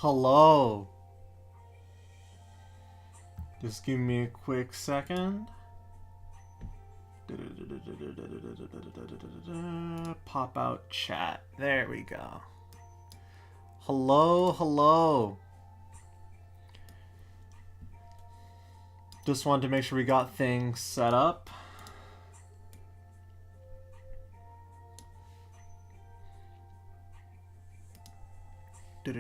Hello. Just give me a quick second. Pop out chat. There we go. Hello, hello. Just wanted to make sure we got things set up. I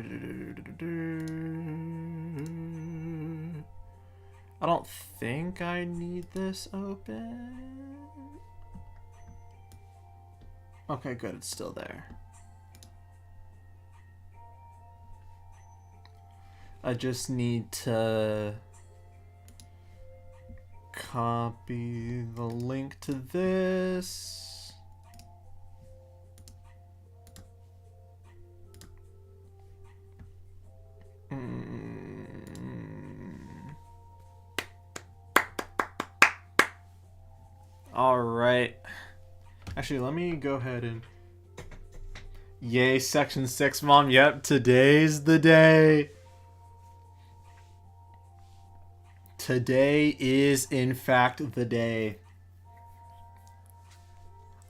don't think I need this open. Okay, good. It's still there. I just need to copy the link to this. All right. Actually, let me go ahead and... Yay, Section 6, Mom. Yep, today's the day. Today is, in fact, the day.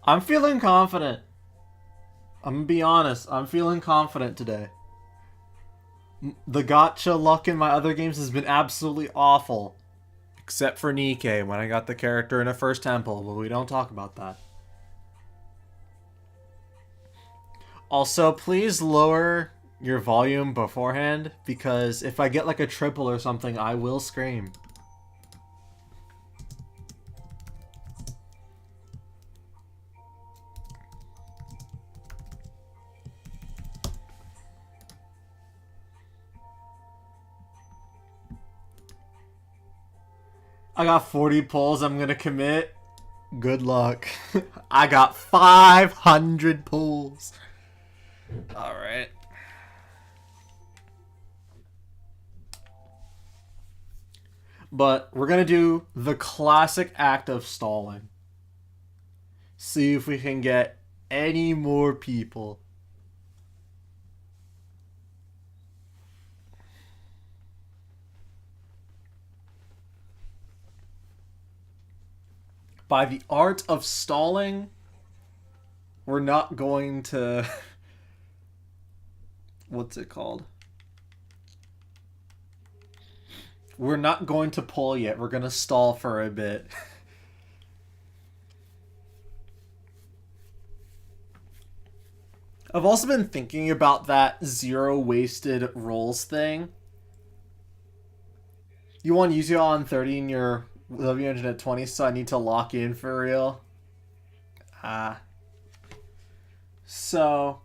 I'm feeling confident. I'm gonna be honest. I'm feeling confident today. The gacha luck in my other games has been absolutely awful. Except for Nikkei, when I got the character in a first temple, but we don't talk about that. Also, please lower your volume beforehand, because if I get like a triple or something, I will scream. I got 40 pulls I'm gonna commit. Good luck. I got 500 pulls. Alright. But we're gonna do the classic act of stalling. See if we can get any more people. By the art of stalling, we're not going to... What's it called? We're not going to pull yet. We're going to stall for a bit. I've also been thinking about that zero wasted rolls thing. You want to use it on 30 and your W engine at 20, so I need to lock in for real. So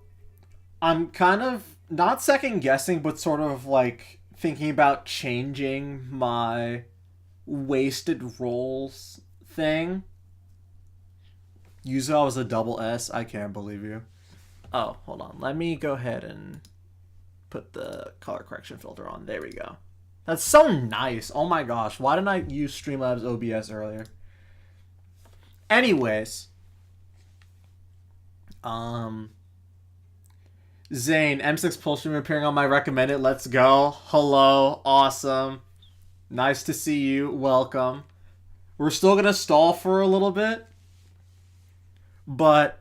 I'm kind of not second guessing, but sort of like thinking about changing my wasted rolls thing. Yuzo was a double S. I can't believe you. Oh, hold on. Let me go ahead and put the color correction filter on. There we go. That's so nice. Oh my gosh. Why didn't I use Streamlabs OBS earlier? Anyways. Zane, M6 pull stream appearing on my recommended. Let's go. Hello. Awesome. Nice to see you. Welcome. We're still going to stall for a little bit. But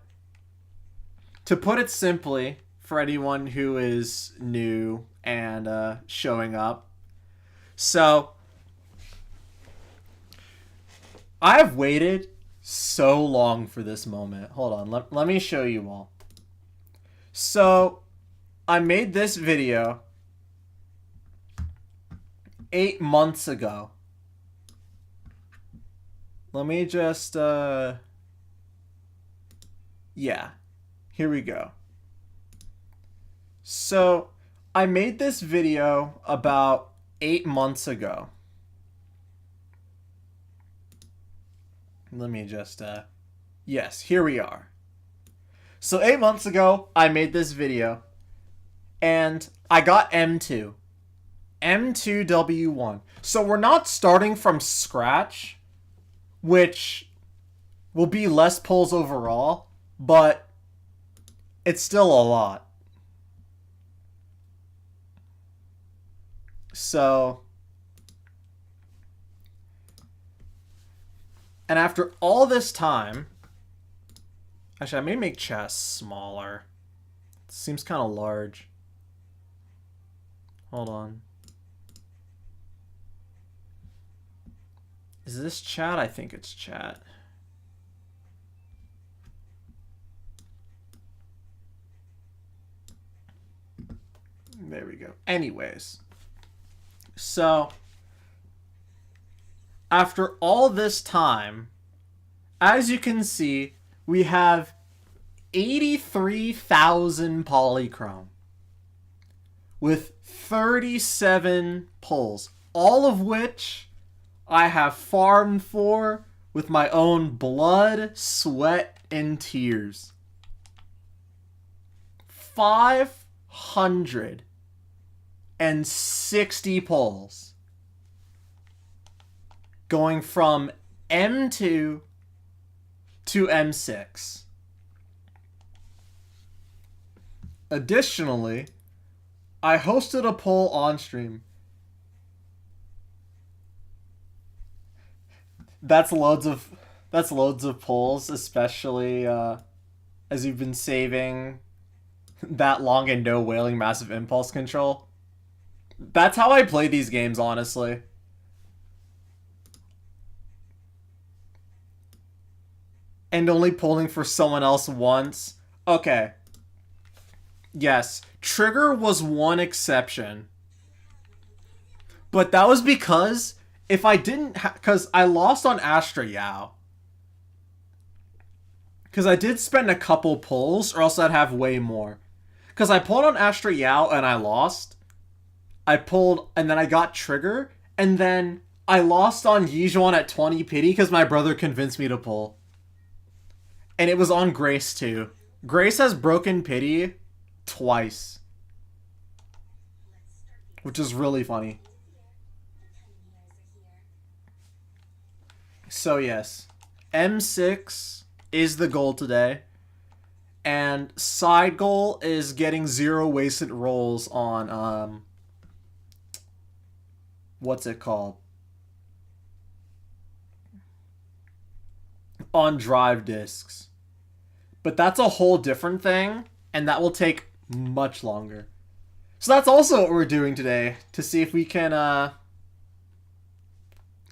to put it simply, for anyone who is new and showing up, so, I've waited so long for this moment. Hold on, let me show you all. So, I made this video 8 months ago. Let me just, yeah, here we go. So, I made this video about 8 months ago. Let me just, yes, here we are. So 8 months ago, I made this video, and I got M2. M2W1. So we're not starting from scratch, which will be less pulls overall, but it's still a lot. So, and after all this time, actually, I may make chess smaller. It seems kind of large. Hold on. Is this chat? I think it's chat. There we go. Anyways. So, after all this time, as you can see, we have 83,000 polychrome with 37 pulls, all of which I have farmed for with my own blood, sweat, and tears. 560 pulls. Going from M2 to M6. Additionally, I hosted a poll on stream. That's loads of polls, especially as you've been saving that long and no wailing massive impulse control. That's how I play these games, honestly. And only polling for someone else once. Okay. Yes, Trigger was one exception. But that was because if I didn't because I lost on Astra Yao. Because I did spend a couple pulls, or else I'd have way more. Because I pulled on Astra Yao and I lost. I pulled, and then I got Trigger, and then I lost on Yijuan at 20 pity because my brother convinced me to pull. And it was on Grace too. Grace has broken pity twice. Which is really funny. So yes, M6 is the goal today. And side goal is getting 0 wasted rolls on, what's it called? On drive discs. But that's a whole different thing, and that will take much longer. So that's also what we're doing today, to see if we can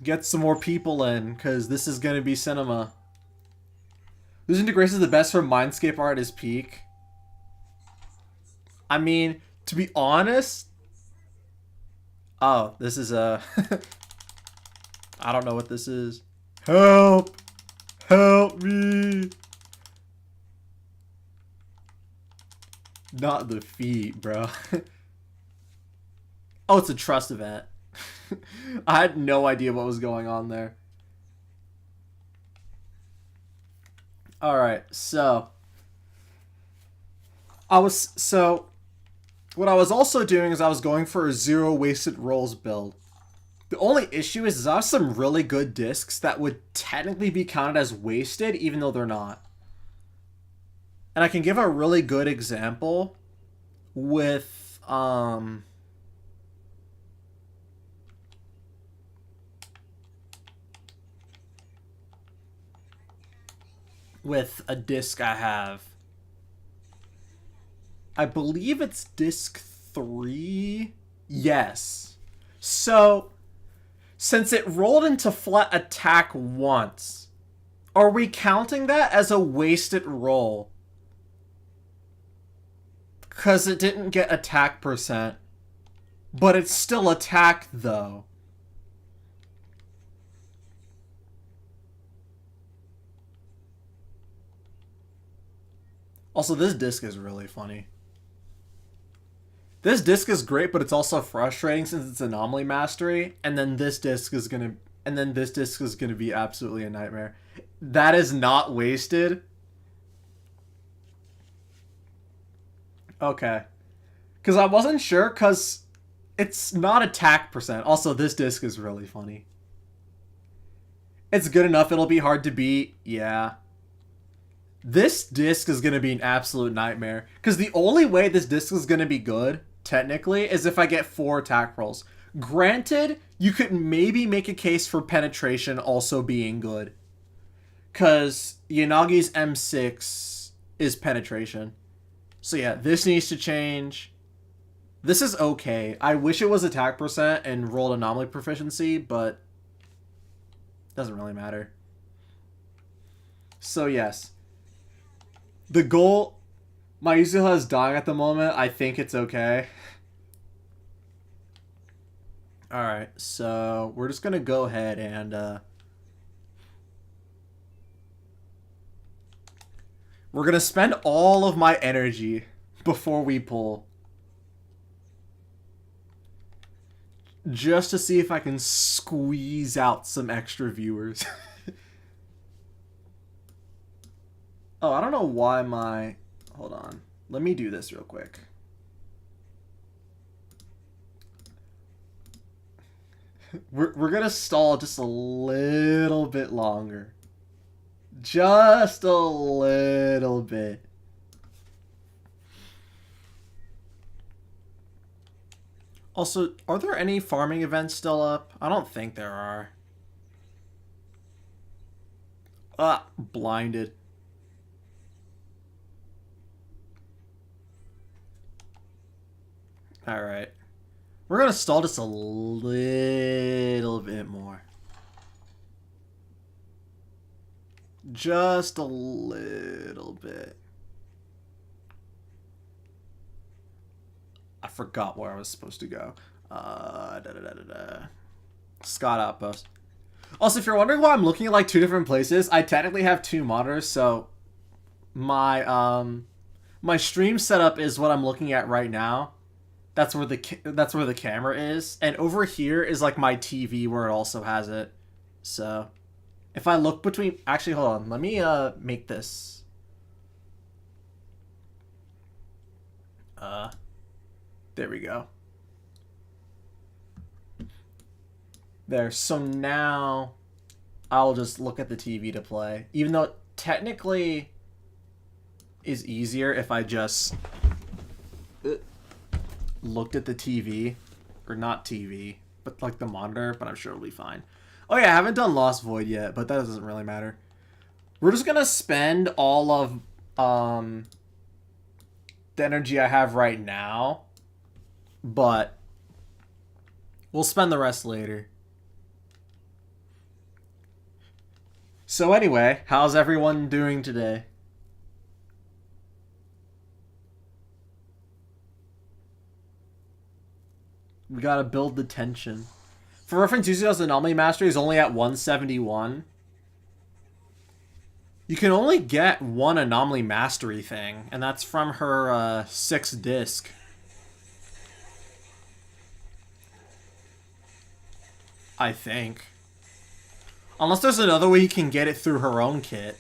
get some more people in, because this is going to be cinema. Losing to Grace is the best for Mindscape art is peak. I mean, to be honest... Oh, this is a... I don't know what this is. Help! Help me! Not the feet, bro. Oh, it's a trust event. I had no idea what was going on there. Alright, so... what I was also doing is I was going for a 0 wasted rolls build. The only issue is I have some really good discs that would technically be counted as wasted, even though they're not. And I can give a really good example with a disc I have. I believe it's disc 3. Yes. So, since it rolled into flat attack once, are we counting that as a wasted roll? Because it didn't get attack percent. But it's still attack, though. Also, this disc is really funny. This disc is great, but it's also frustrating since it's anomaly mastery, and then this disc is gonna be absolutely a nightmare. That is not wasted. Okay. Because I wasn't sure, because it's not attack percent. Also, this disc is really funny. It's good enough, it'll be hard to beat. Yeah. This disc is going to be an absolute nightmare. Because the only way this disc is going to be good, technically, is if I get 4 attack rolls. Granted, you could maybe make a case for penetration also being good. Because Yanagi's M6 is penetration. So yeah, this needs to change. This is okay. I wish it was attack percent and rolled anomaly proficiency, but doesn't really matter. So yes. The goal... My Yuzula is dying at the moment. I think it's okay. Alright, so we're just going to go ahead and... we're going to spend all of my energy before we pull. Just to see if I can squeeze out some extra viewers. Oh, I don't know why my... Hold on. Let me do this real quick. We're going to stall just a little bit longer. Just a little bit. Also, are there any farming events still up? I don't think there are. Ah, blinded. Alright. We're gonna stall just a little bit more. Just a little bit. I forgot where I was supposed to go. Scott Outpost. Also, if you're wondering why I'm looking at like 2 different places, I technically have 2 monitors, so my my stream setup is what I'm looking at right now. That's where the camera is, and over here is like my TV where it also has it. So, if I look between, actually, hold on, let me make this. There we go. There. So now I'll just look at the TV to play, even though it technically is easier if I just looked at the TV, or not TV, but like the monitor, but I'm sure it'll be fine. Oh yeah, I haven't done Lost Void yet, but that doesn't really matter. We're just gonna spend all of the energy I have right now, but we'll spend the rest later. So anyway, how's everyone doing today? We gotta build the tension. For reference, Yuzu's Anomaly Mastery is only at 171. You can only get 1 Anomaly Mastery thing, and that's from her 6th disc. I think. Unless there's another way you can get it through her own kit.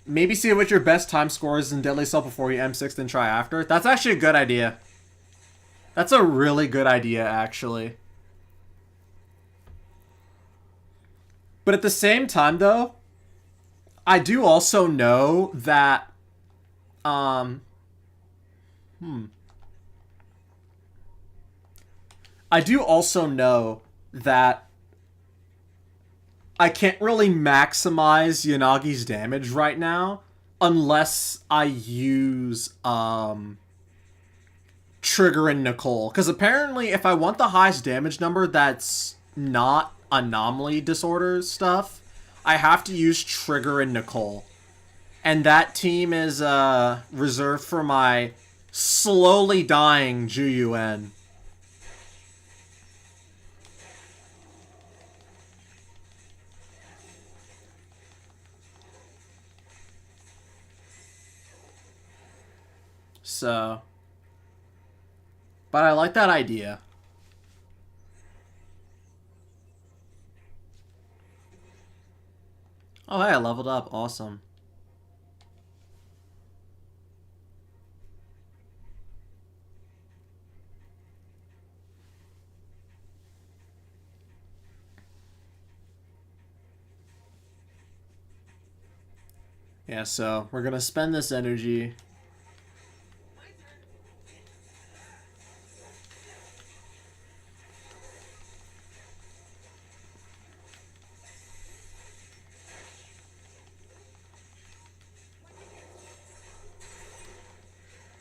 Maybe see what your best time score is in Deadly Cell before you M6, then try after. That's actually a good idea. That's a really good idea, actually. But at the same time, though, I do also know that... I do also know that I can't really maximize Yanagi's damage right now unless I use Trigger and Nicole. Because apparently if I want the highest damage number that's not anomaly disorder stuff, I have to use Trigger and Nicole. And that team is reserved for my slowly dying Juyuan. So, but I like that idea. Oh, hey, I leveled up. Awesome. Yeah, so we're gonna spend this energy.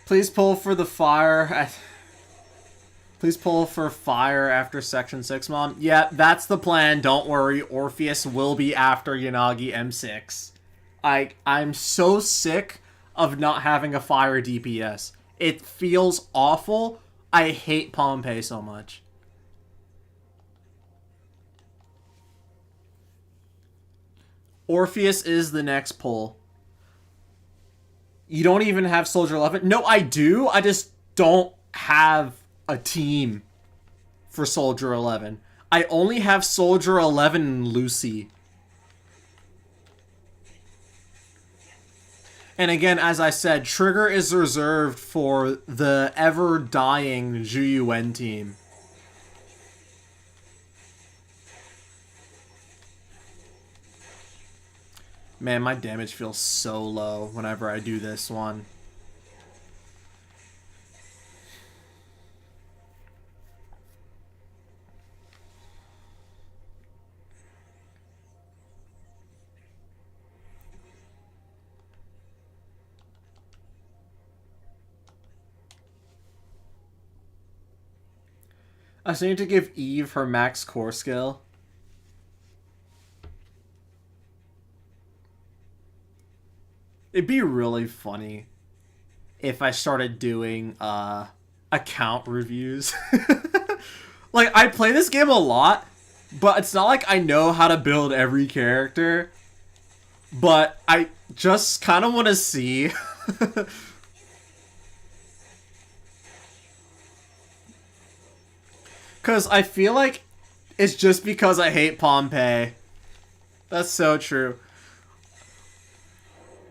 Please pull for the fire. Please pull for fire after Section 6, Mom. Yeah, that's the plan. Don't worry. Orpheus will be after Yanagi M6. I'm so sick of not having a fire DPS. It feels awful. I hate Pompeii so much. Orpheus is the next pull. You don't even have Soldier 11? No, I do. I just don't have a team for Soldier 11. I only have Soldier 11 and Lucy. And again, as I said, Trigger is reserved for the ever-dying Zhu team. Man, my damage feels so low whenever I do this one. I just need to give Eve her max core skill. It'd be really funny if I started doing account reviews. Like, I play this game a lot, but it's not like I know how to build every character. But I just kind of want to see. Because I feel like it's just because I hate Pompeii. That's so true.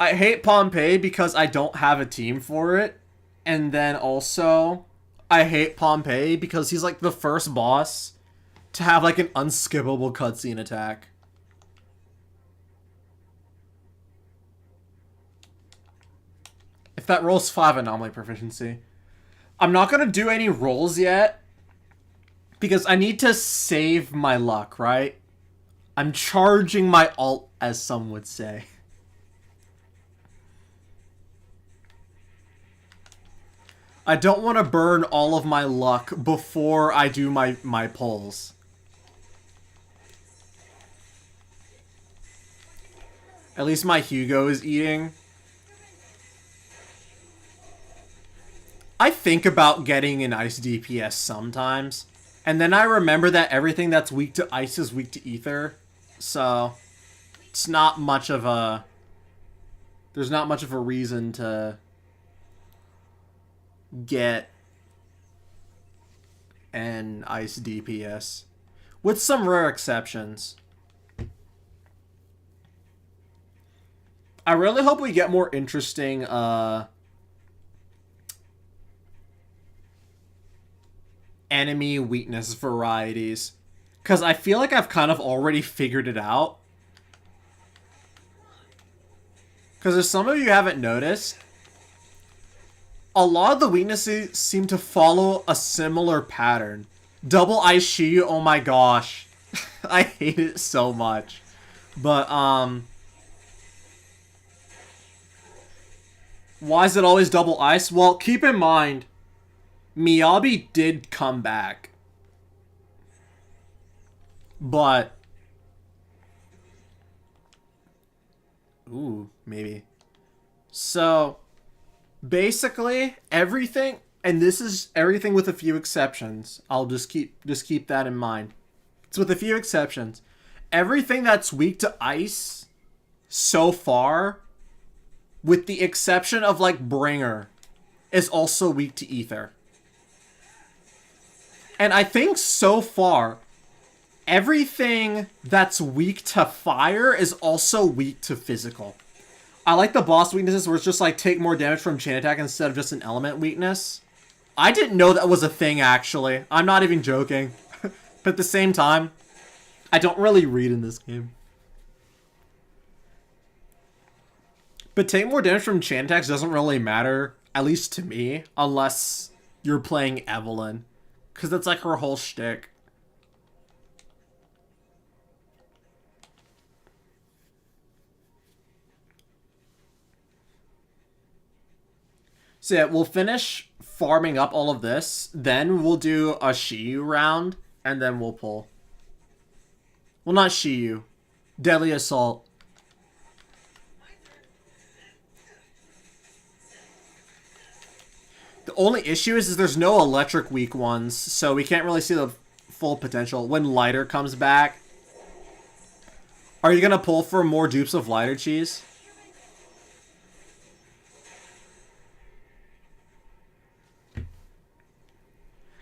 I hate Pompeii because I don't have a team for it. And then also, I hate Pompeii because he's like the first boss to have like an unskippable cutscene attack. If that rolls 5 anomaly proficiency. I'm not going to do any rolls yet because I need to save my luck, right? I'm charging my ult, as some would say. I don't want to burn all of my luck before I do my pulls. At least my Hugo is eating. I think about getting an ice DPS sometimes. And then I remember that everything that's weak to ice is weak to ether. So, it's not much of a... There's not much of a reason to get an ice DPS. With some rare exceptions. I really hope we get more interesting, enemy weakness varieties. Because I feel like I've kind of already figured it out. Because if some of you haven't noticed, a lot of the weaknesses seem to follow a similar pattern. Double Ice Shiyu, oh my gosh. I hate it so much. But, why is it always double ice? Well, keep in mind, Miyabi did come back. But... Ooh, maybe. So... Basically, everything, and this is everything with a few exceptions. I'll just keep that in mind. It's with a few exceptions. Everything that's weak to ice so far, with the exception of like Bringer, is also weak to ether. And I think so far, everything that's weak to fire is also weak to physical. I like the boss weaknesses where it's just like take more damage from chain attack instead of just an element weakness. I didn't know that was a thing, actually. I'm not even joking. But at the same time, I don't really read in this game. But take more damage from chain attacks doesn't really matter, at least to me, unless you're playing Evelyn. Because that's like her whole shtick. So yeah, we'll finish farming up all of this, then we'll do a Shiyu round, and then we'll pull. Well, not Shiyu. Deadly Assault. The only issue is there's no electric weak ones, so we can't really see the full potential. When Lighter comes back, are you going to pull for more dupes of Lighter Cheese?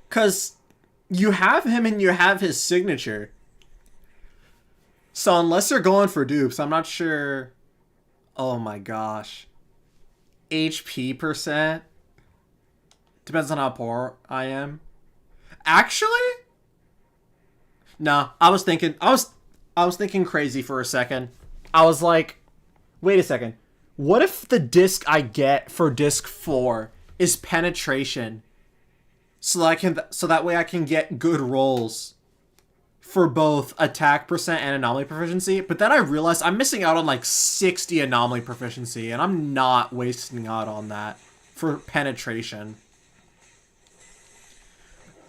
Because you have him and you have his signature. So unless they're going for dupes, I'm not sure. Oh my gosh. HP percent. Depends on how poor I am. Actually? No, I was thinking crazy for a second. I was like, wait a second. What if the disc I get for disc 4 is penetration? So that way I can get good rolls for both attack percent and anomaly proficiency. But then I realized I'm missing out on like 60 anomaly proficiency, and I'm not wasting out on that for penetration.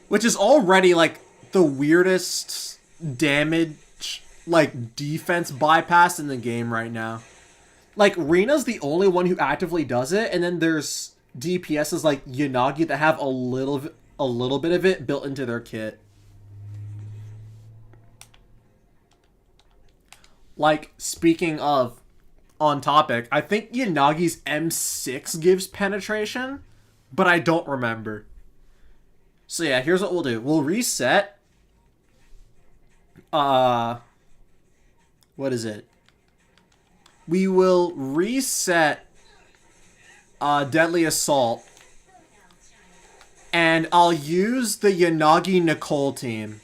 Which is already like the weirdest damage, like defense bypass in the game right now. Like Rina's the only one who actively does it, and then there's DPSs like Yanagi that have a little bit of it built into their kit. Like, speaking of on topic, I think Yanagi's M6 gives penetration, but I don't remember. So yeah, here's what we'll do. We'll reset. What is it? We will reset Deadly Assault. And I'll use the Yanagi Nicole team.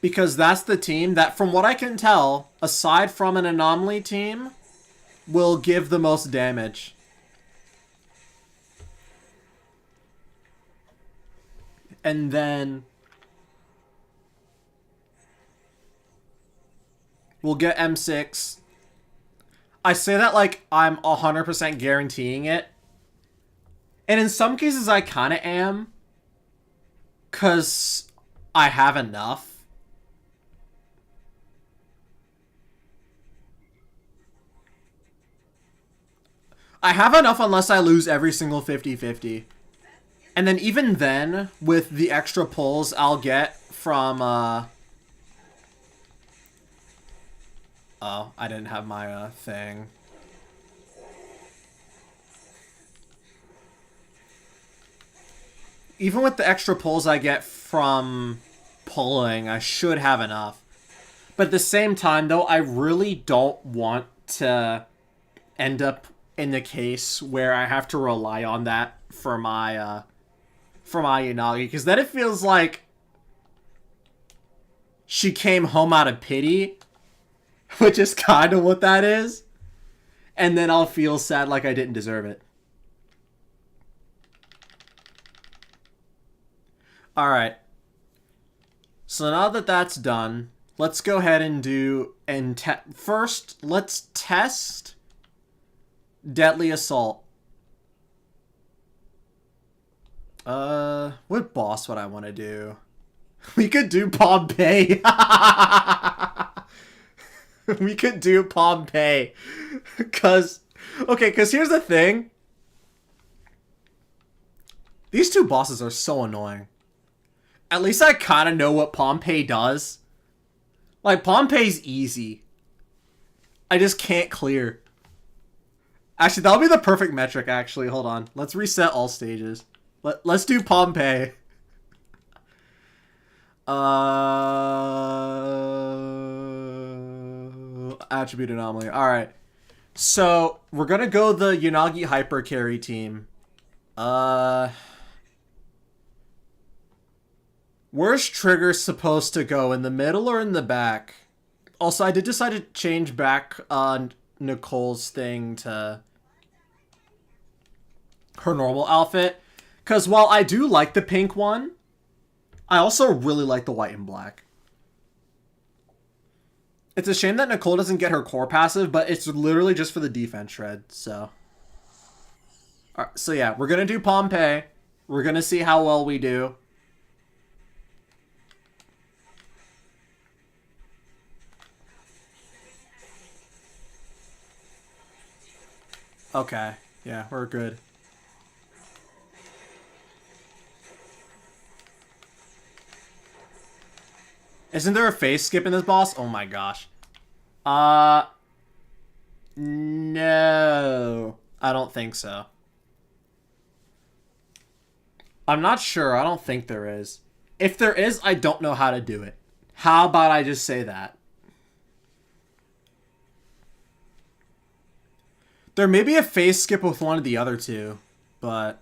Because that's the team that, from what I can tell, aside from an Anomaly team, will give the most damage. And then we'll get M6. I say that like I'm 100% guaranteeing it. And in some cases I kind of am. Because I have enough. I have enough unless I lose every single 50-50. And then even then, with the extra pulls I'll get from, Oh, I didn't have my, thing. Even with the extra pulls I get from pulling, I should have enough. But at the same time, though, I really don't want to end up in the case where I have to rely on that for my Yanagi, because then it feels like she came home out of pity, which is kind of what that is, and then I'll feel sad like I didn't deserve it. Alright. So now that that's done, let's go ahead and do... First, let's test Deadly Assault. What boss would I want to do? We could do Pompeii. We could do Pompeii. Cause here's the thing. These two bosses are so annoying. At least I kind of know what Pompeii does. Like, Pompeii's easy. I just can't clear. Actually, that'll be the perfect metric, actually. Hold on. Let's reset all stages. Let's do Pompeii. Attribute anomaly. Alright. So, we're gonna go the Yanagi Hyper Carry team. Where's Trigger supposed to go? In the middle or in the back? Also, I did decide to change back Nicole's thing to her normal outfit. Because while I do like the pink one, I also really like the white and black. It's a shame that Nicole doesn't get her core passive, but it's literally just for the defense shred, so. Alright, so yeah, we're gonna do Pompeii. We're gonna see how well we do. Okay, yeah, we're good. Isn't there a face skip in this boss? Oh my gosh. No. I don't think so. I'm not sure. I don't think there is. If there is, I don't know how to do it. How about I just say that? There may be a face skip with one of the other two, but...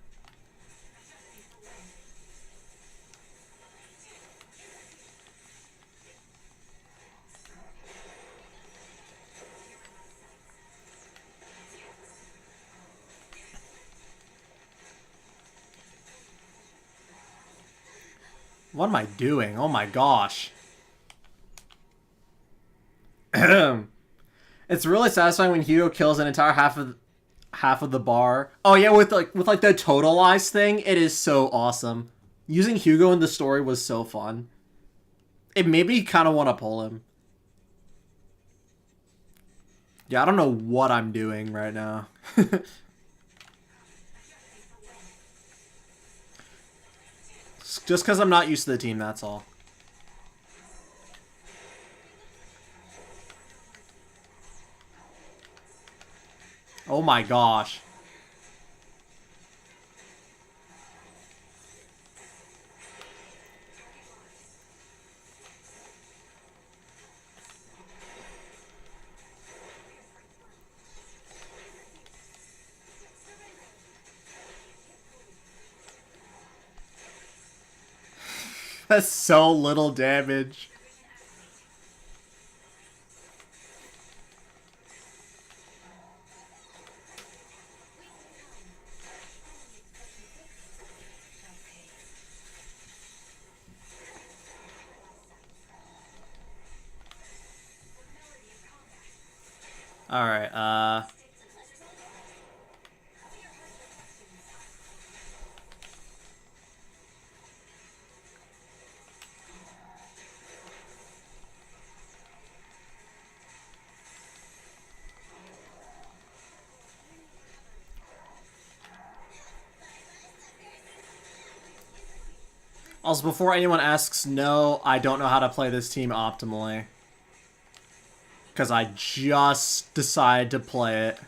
What am I doing? Oh my gosh. It's really satisfying when Hugo kills an entire half of the bar. Oh yeah, with like the totalize thing, it is so awesome. Using Hugo in the story was so fun. It made me kind of want to pull him. Yeah, I don't know what I'm doing right now. Just because I'm not used to the team, that's all. Oh my gosh. That's so little damage. Alright, Also, before anyone asks, no, I don't know how to play this team optimally. Because I just decided to play it.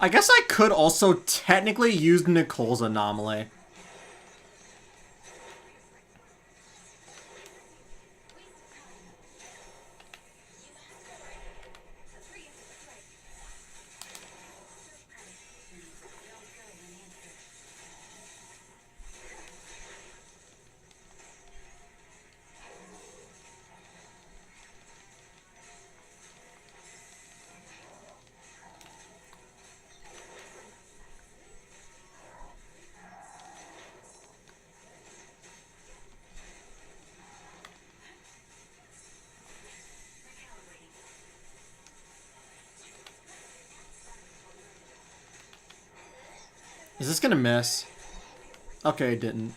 I guess I could also technically use Nicole's anomaly. Is this gonna miss? Okay, it didn't.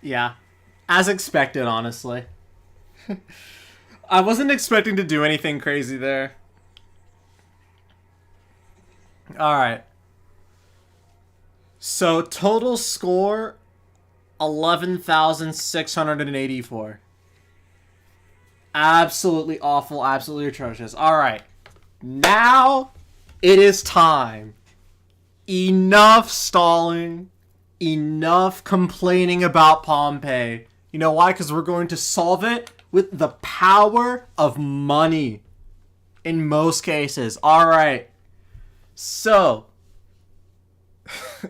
Yeah. As expected, honestly. I wasn't expecting to do anything crazy there. Alright. So, total score 11,684. Absolutely awful, absolutely atrocious. Alright. Now it is time. Enough stalling. Enough complaining about Pompeii. You know why? Because we're going to solve it with the power of money. In most cases. Alright. So,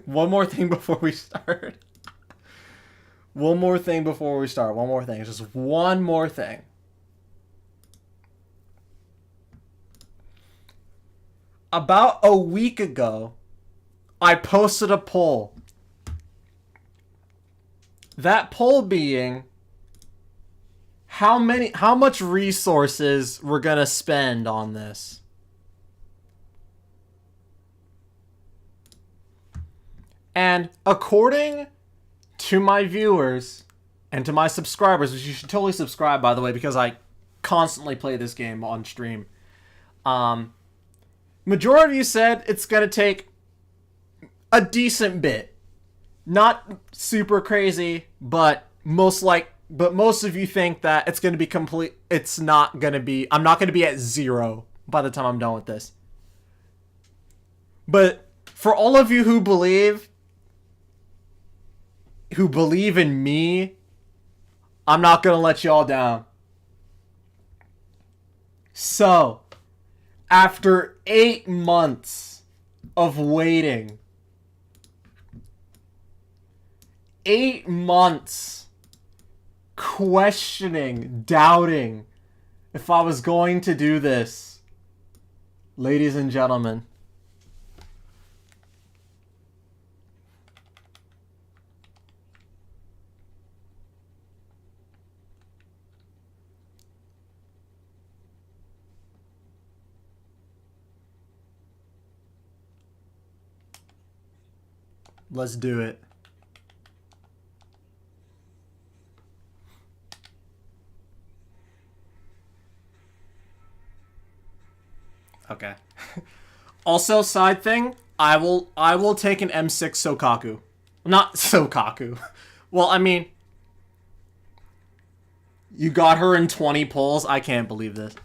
one more thing before we start. One more thing before we start. One more thing. Just one more thing. About a week ago, I posted a poll. That poll being how much resources we're gonna spend on this. And according to my viewers and to my subscribers, which you should totally subscribe, by the way, because I constantly play this game on stream. Majority of you said it's gonna take a decent bit. Not super crazy, but most of you think that it's gonna be complete. It's not gonna be. I'm not gonna be at 0 by the time I'm done with this. But for all of you who believe in me, I'm not gonna let you all down. So, after 8 months of waiting, 8 months questioning, doubting if I was going to do this, ladies and gentlemen, let's do it. Okay. Also, side thing, I will take an M6 Sokaku. Not Sokaku. Well, I mean, you got her in 20 pulls. I can't believe this.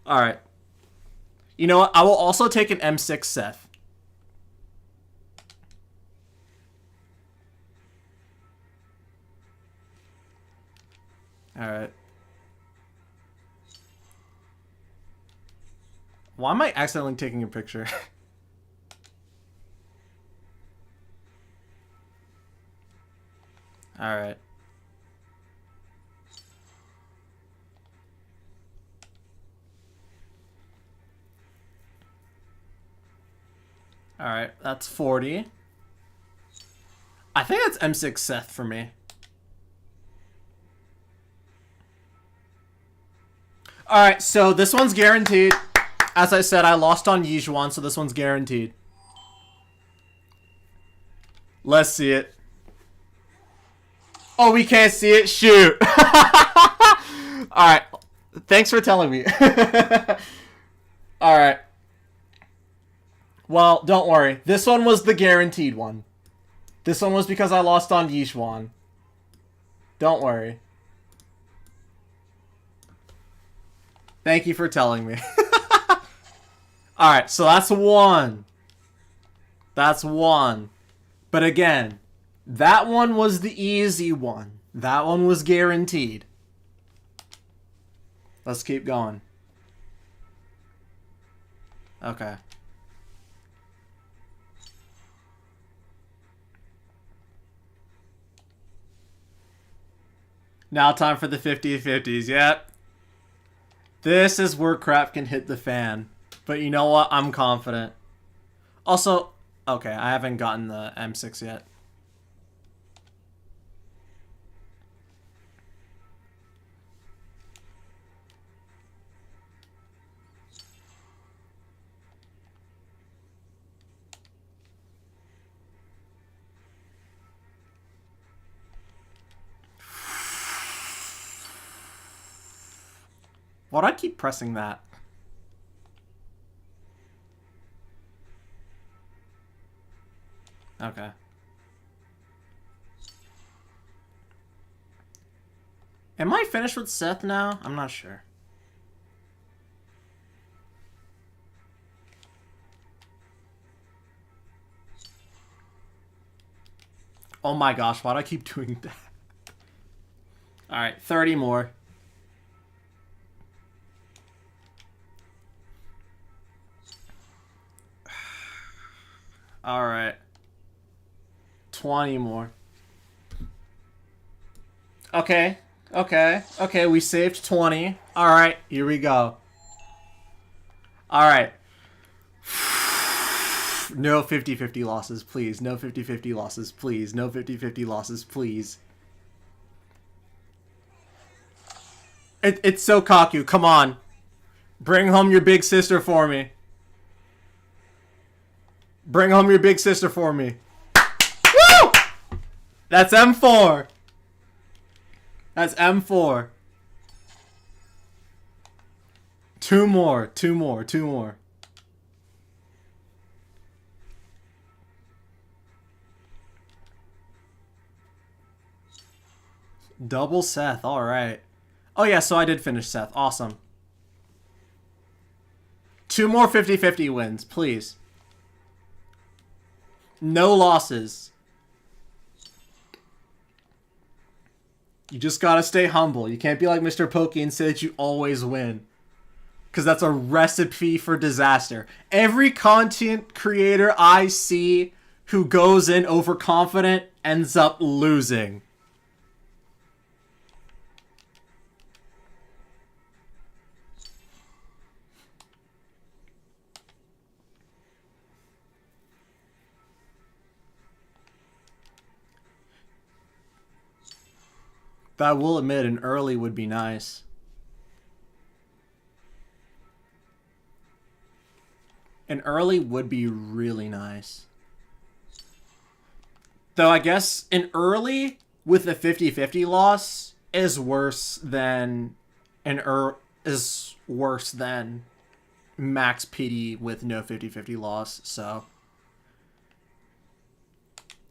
All right. You know what? I will also take an M6 Seth. All right. Why am I accidentally taking a picture? Alright. Alright, that's 40. I think that's M6 Seth for me. Alright, so this one's guaranteed. As I said, I lost on Yijuan, so this one's guaranteed. Let's see it. Oh, we can't see it? Shoot. Alright. Thanks for telling me. Alright. Well, don't worry. This one was the guaranteed one. This one was because I lost on Yijuan. Don't worry. Thank you for telling me. Alright, so that's one. That's one. But again, that one was the easy one. That one was guaranteed. Let's keep going. Okay. Now time for the 50-50s. Yep. This is where crap can hit the fan. But you know what? I'm confident. Also, okay, I haven't gotten the M6 yet. Why'd I keep pressing that? Okay. Am I finished with Seth now? I'm not sure. Oh my gosh, why'd I keep doing that? Alright, 30 more. Alright. 20 more. Okay. Okay, we saved 20. Alright, here we go. Alright. No 50-50 losses, please. No 50-50 losses, please. No 50-50 losses, please. It's so Kaku. Come on. Bring home your big sister for me. Bring home your big sister for me. Woo! That's M4. That's M4. Two more. Double Seth, alright. Oh yeah, so I did finish Seth. Awesome. 2 more 50-50 wins, please. No losses. You just gotta stay humble. You can't be like Mr. Pokey and say that you always win. Because that's a recipe for disaster. Every content creator I see who goes in overconfident ends up losing. But I will admit, an early would be nice. An early would be really nice. Though I guess an early with a 50-50 loss is worse than is worse than max PD with no 50-50 loss, so.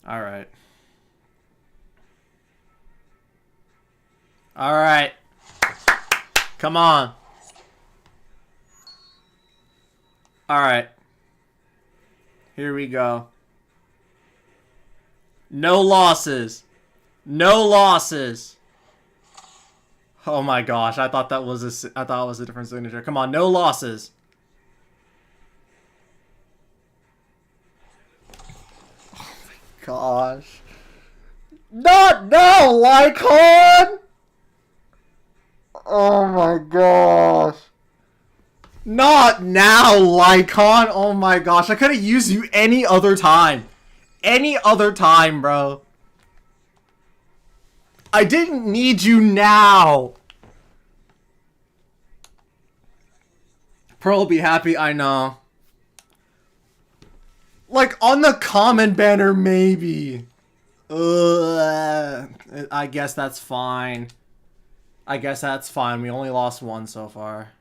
Alright. Alright. Come on. Alright. Here we go. No losses. No losses. Oh my gosh, I thought that was I thought it was a different signature. Come on, no losses. Oh my gosh. Not now, Lycon! Oh my gosh. Not now, Lycon! Oh my gosh, I could have used you any other time. Any other time, bro. I didn't need you now. Pearl will be happy, I know. Like, on the comment banner, maybe. I guess that's fine. I guess that's fine. We only lost one so far.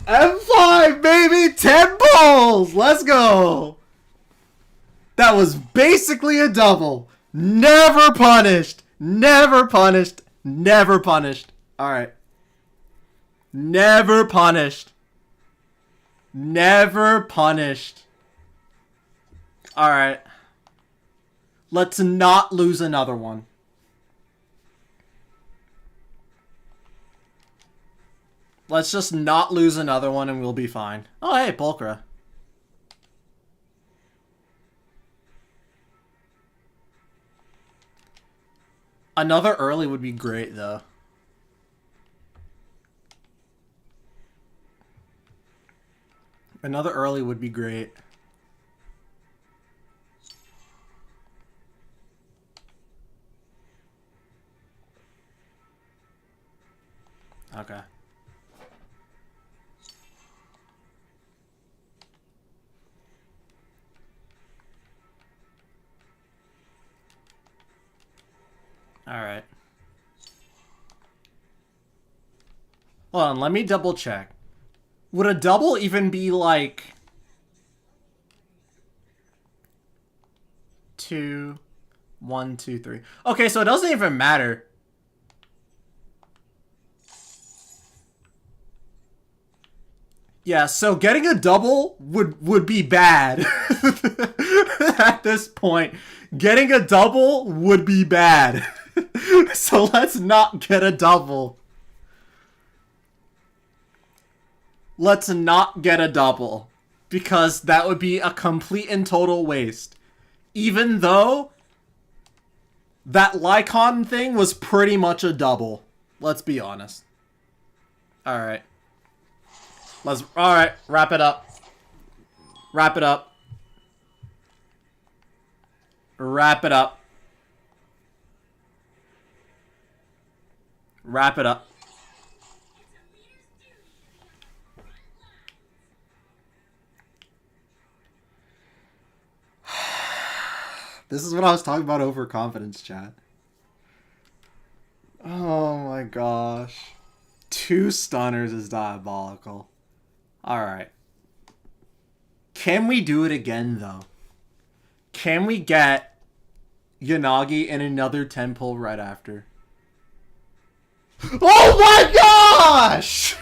M5, baby! 10 balls! Let's go! That was basically a double. Never punished. Never punished. Never punished. Alright. Never punished. Never punished. Alright. Let's not lose another one. Let's just not lose another one and we'll be fine. Oh, hey, Pulchra. Another early would be great, though. Another early would be great. Okay. Alright. Hold on, let me double check. Would a double even be like... 2, 1, 2, 3. Okay, so it doesn't even matter. Yeah, so getting a double would be bad. At this point, getting a double would be bad. So let's not get a double. Let's not get a double. Because that would be a complete and total waste. Even though that Lycon thing was pretty much a double. Let's be honest. Alright. Alright, wrap it up. Wrap it up. Wrap it up. Wrap it up. This is what I was talking about overconfidence, chat. Oh my gosh. 2 stunners is diabolical. Alright. Can we do it again, though? Can we get Yanagi and another 10 pull right after? Oh my gosh!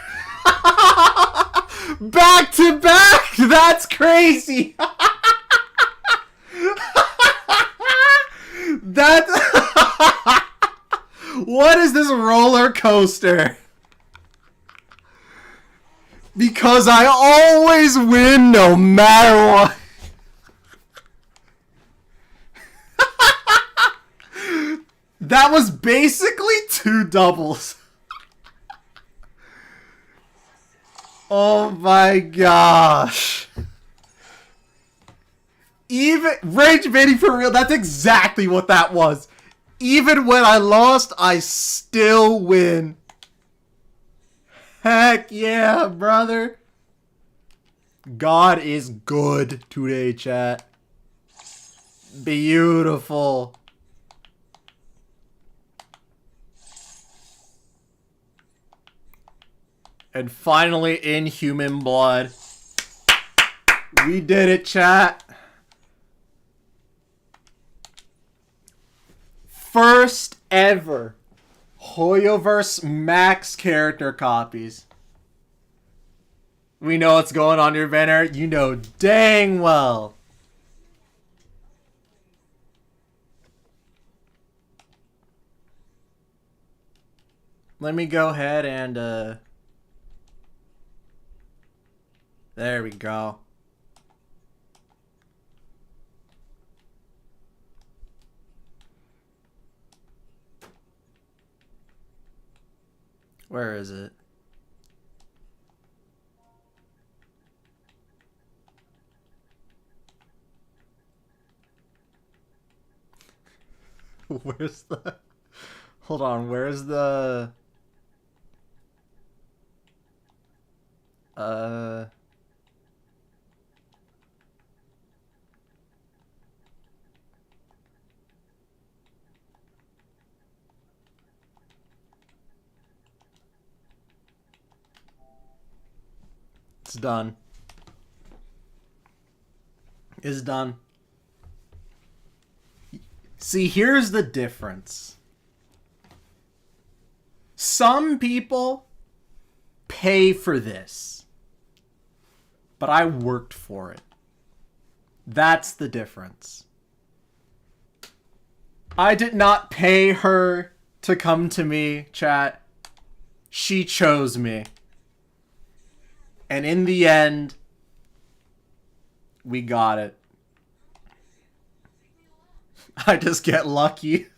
Back to back! That's crazy! That... What is this roller coaster? Because I always win no matter what. That was basically 2 doubles. Oh my gosh. Even Rage Baiting for real, that's exactly what that was. Even when I lost, I still win. Heck yeah, brother. God is good today, chat. Beautiful. And finally, in human blood. We did it, chat. First ever Hoyoverse max character copies. We know what's going on here, banner. You know dang well. Let me go ahead and there we go. Where is it? Where's the... Hold on, where's the... It's done. It's done. See, here's the difference. Some people pay for this, but I worked for it. That's the difference. I did not pay her to come to me, chat. She chose me. And in the end, we got it. I just get lucky.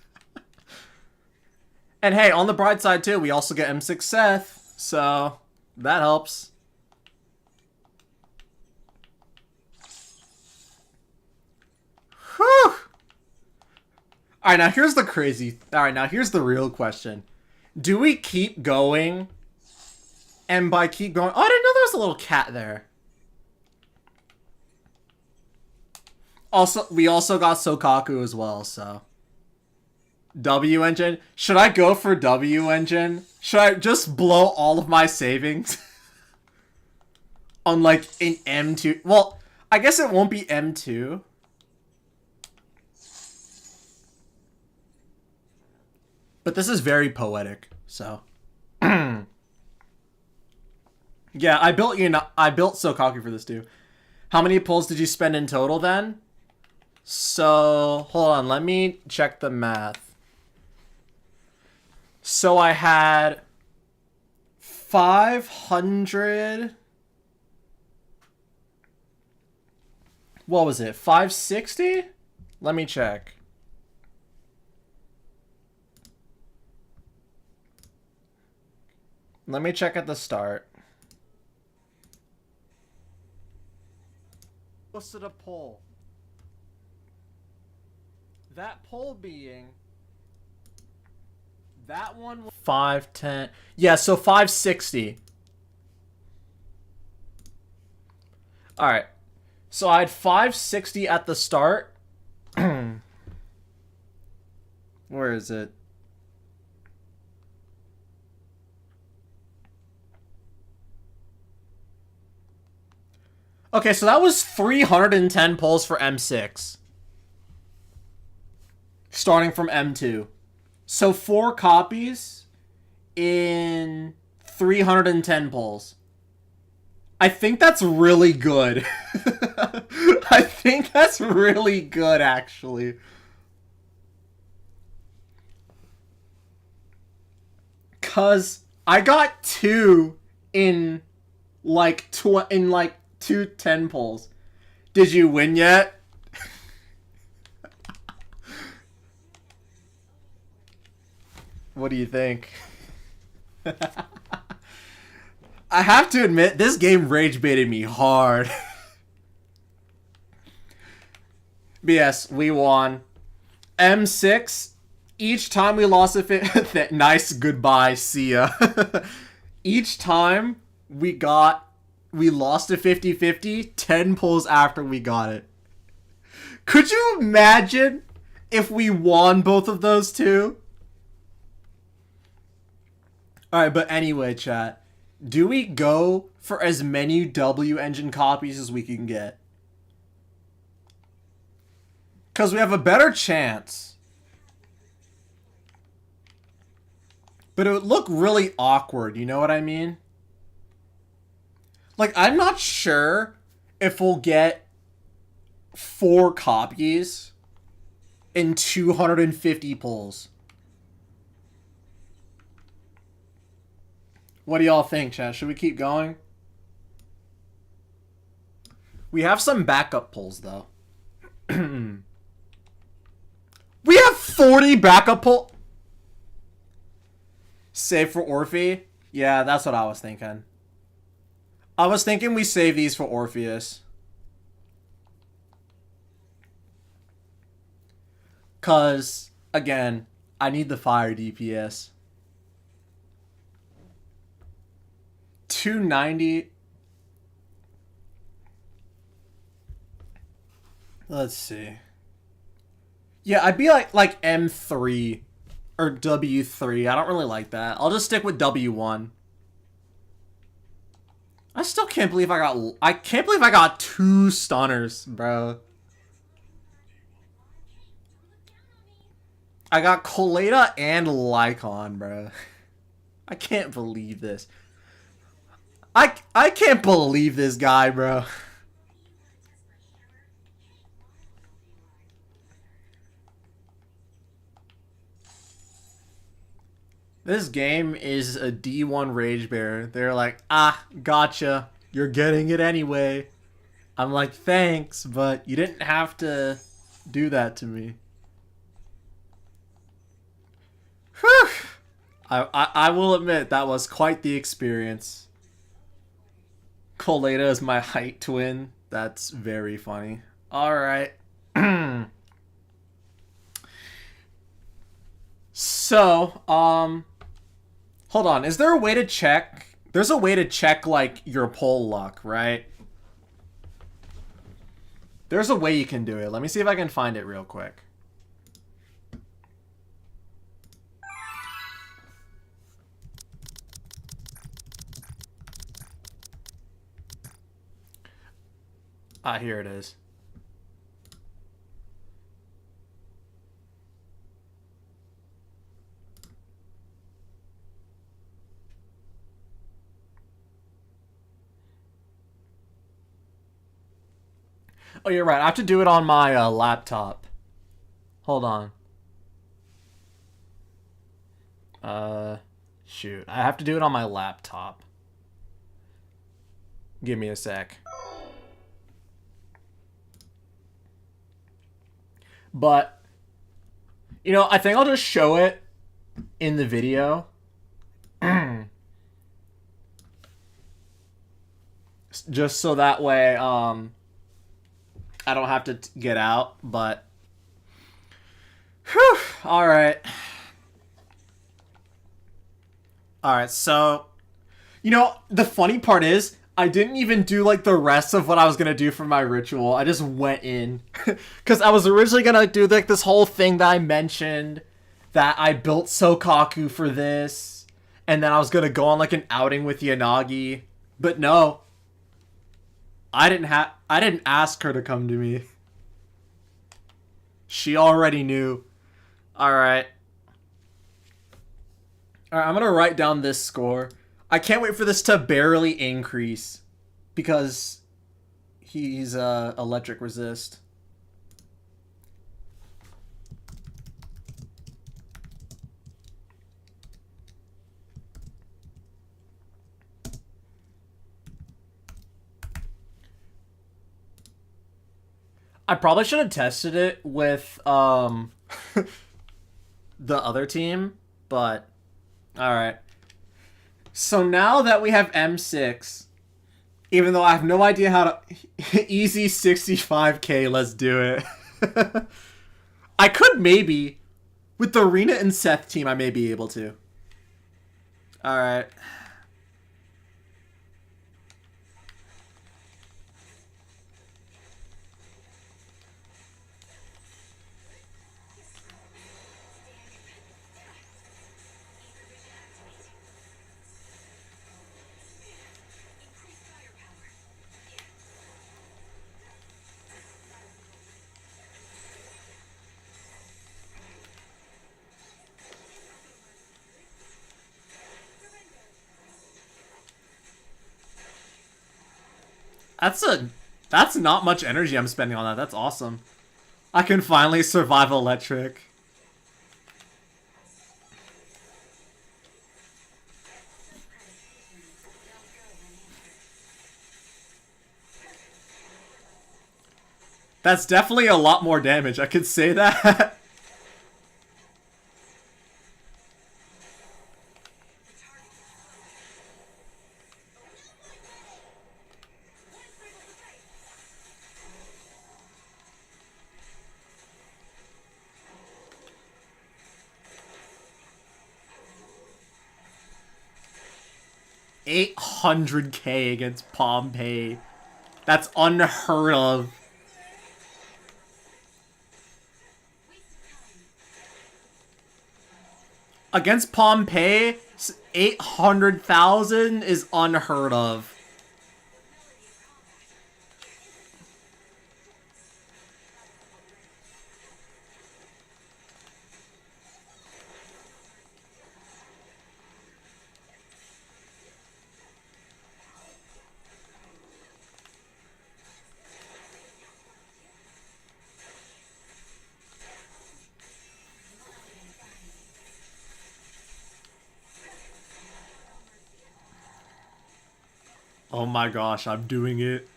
And hey, on the bright side too, we also get M6 Seth, so that helps. Whew! Alright, now here's the crazy... Alright, now here's the real question. Do we keep going? And by keep going... Oh, I didn't know there was a little cat there. Also, we also got Sokaku as well, so... W engine? Should I go for W engine? Should I just blow all of my savings? On like an M2? Well, I guess it won't be M2. But this is very poetic, so. Yeah, I built So Cocky for this too. How many pulls did you spend in total then? So, hold on, let me check the math. So I had 500. What was it? 560? Let me check. Let me check at the start. Posted a poll. That poll being that one was 510. Yeah, so 560. All right. So I had 560 at the start. Where is it? Okay, so that was 310 pulls for M6. Starting from M2. So 4 copies in 310 pulls. I think that's really good. I think that's really good, actually. Cause I got 2 in like 2 10 pulls. Did you win yet? What do you think? I have to admit, this game rage baited me hard. But yes, we won. M6, each time we lost a fit, nice goodbye, see ya. Each time we lost a 50-50, 10 pulls after we got it. Could you imagine if we won both of those two? Alright, but anyway, chat. Do we go for as many W engine copies as we can get? Because we have a better chance. But it would look really awkward, you know what I mean? Like, I'm not sure if we'll get 4 copies in 250 pulls. What do y'all think, chat? Should we keep going? We have some backup pulls, though. We have 40 backup pull. Save for Orphe? Yeah, that's what I was thinking. I was thinking we save these for Orpheus. Cause, again, I need the fire DPS. 290. Let's see. Yeah, I'd be like M3 or W3. I don't really like that. I'll just stick with W1. I still can't believe I can't believe I got 2 stunners, bro. I got Coleta and Lycon, bro. I can't believe this. I can't believe this guy, bro. This game is a D1 Rage Bear. They're like, ah, gotcha. You're getting it anyway. I'm like, thanks, but you didn't have to do that to me. Whew. I will admit, that was quite the experience. Coleta is my height twin. That's very funny. Alright. So, hold on. Is there a way to check? There's a way to check, like, your poll luck, right? There's a way you can do it. Let me see if I can find it real quick. Ah, here it is. Oh, you're right. I have to do it on my laptop. Hold on. Shoot. I have to do it on my laptop. Give me a sec. But, you know, I think I'll just show it in the video. Just so that way, I don't have to get out, but... Whew, alright. Alright, so... You know, the funny part is, I didn't even do, like, the rest of what I was gonna do for my ritual. I just went in. Because I was originally gonna do, like, this whole thing that I mentioned, that I built Sokaku for this, and then I was gonna go on, like, an outing with Yanagi. But no. I didn't ask her to come to me. She already knew. Alright. Alright, I'm gonna write down this score. I can't wait for this to barely increase. Because he's electric resist. I probably should have tested it with the other team, but alright. So now that we have M6, even though I have no idea how to... Easy 65k, let's do it. I could maybe... With the Rena and Seth team, I may be able to. Alright. That's not much energy I'm spending on that. That's awesome. I can finally survive electric. That's definitely a lot more damage. I could say that. $800k against Pompeii. That's unheard of. Against Pompeii, 800,000 is unheard of. Oh my gosh, I'm doing it.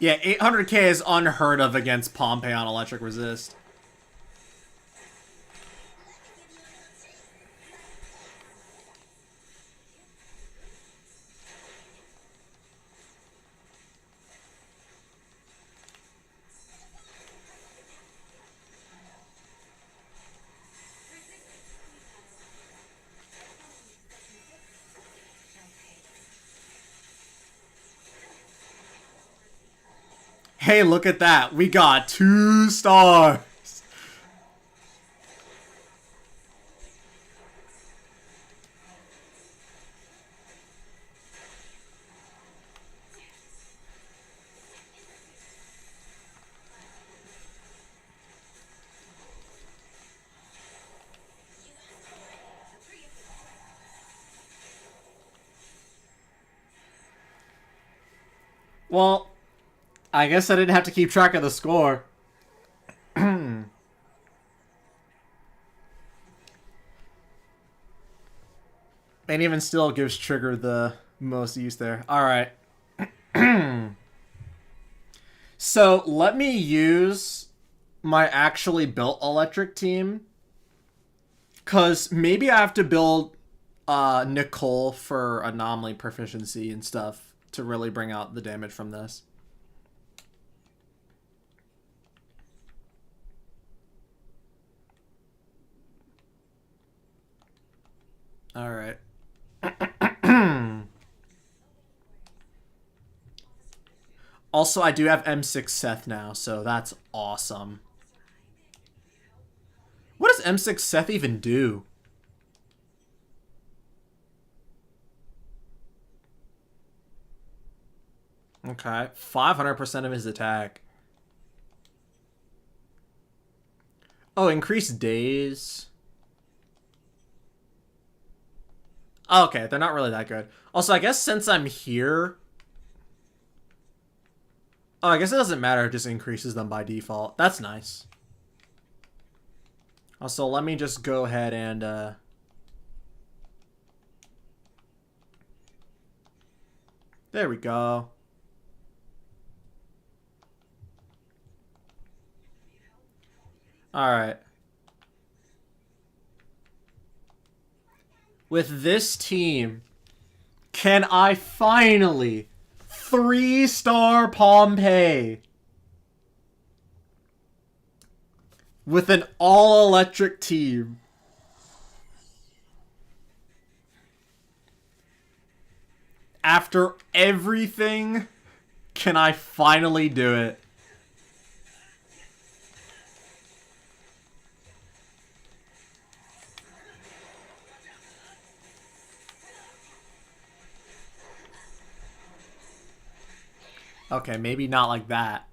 Yeah, 800k is unheard of against Pompeii on electric resist. Hey, look at that. We got 2 stars. Well, I guess I didn't have to keep track of the score. And even still gives Trigger the most use there. Alright. So, let me use my actually built electric team. Because maybe I have to build Nicole for anomaly proficiency and stuff to really bring out the damage from this. Alright. Also, I do have M6 Seth now, so that's awesome. What does M6 Seth even do? Okay, 500% of his attack. Oh, increased days. Oh, okay, they're not really that good. Also, I guess since I'm here... Oh, I guess it doesn't matter. It just increases them by default. That's nice. Also, let me just go ahead and... There we go. Alright. With this team, can I finally 3-star Pompeii with an all-electric team? After everything, can I finally do it? Okay, maybe not like that.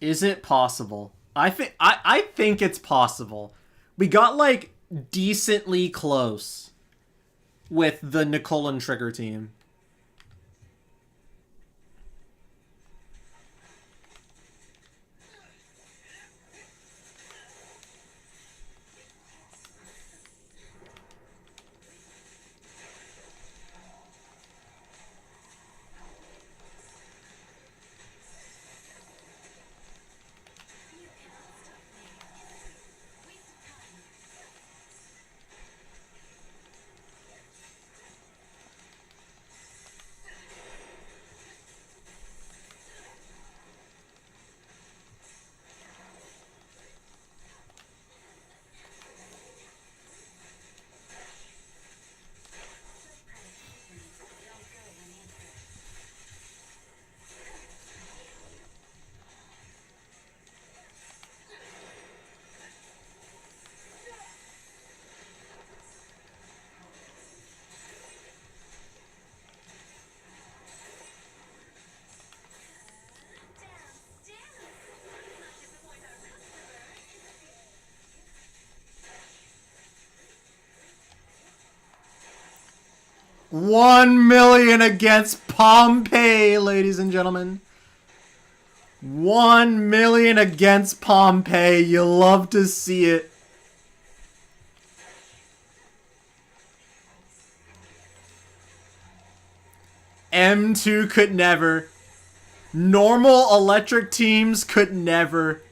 Is it possible? I think it's possible. We got like decently close with the Nicole and Trigger team. $1 million against Pompeii, ladies and gentlemen. 1 million against Pompeii. You love to see it. M2 could never. Normal electric teams could never.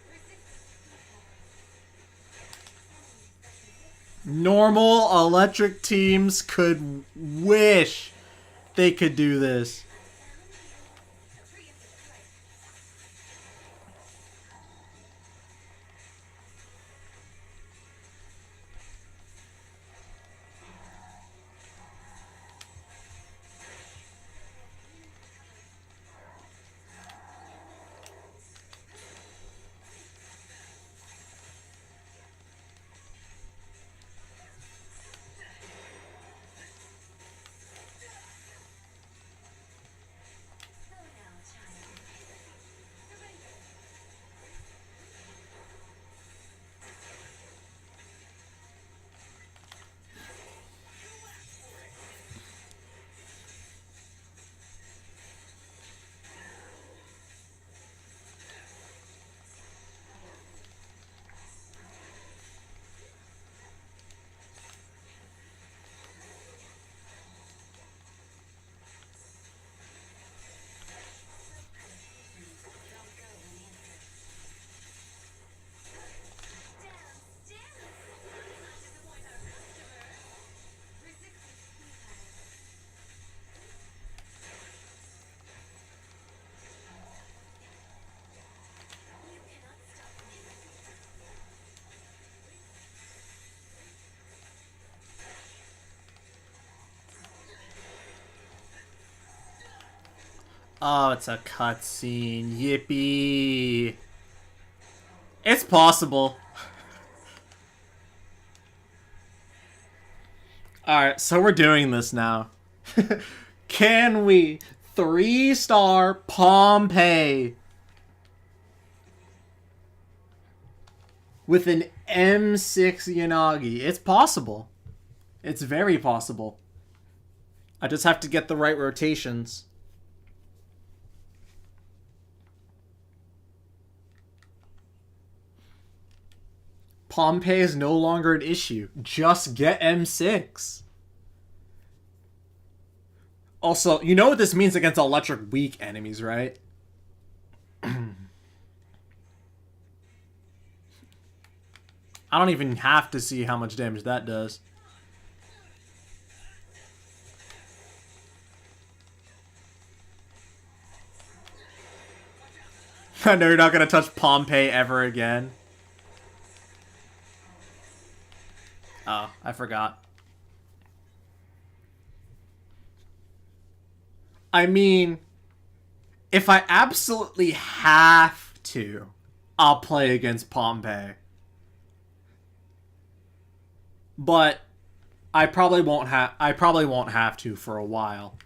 Normal electric teams could wish they could do this. Oh, it's a cutscene. Yippee. It's possible. Alright, so we're doing this now. Can we 3-star Pompeii with an M6 Yanagi? It's possible. It's very possible. I just have to get the right rotations. Pompeii is no longer an issue. Just get M6. Also, you know what this means against electric weak enemies, right? I don't even have to see how much damage that does. I know you're not gonna touch Pompeii ever again. Oh, I forgot. I mean, if I absolutely have to, I'll play against Pompeii. But I probably won't have to for a while.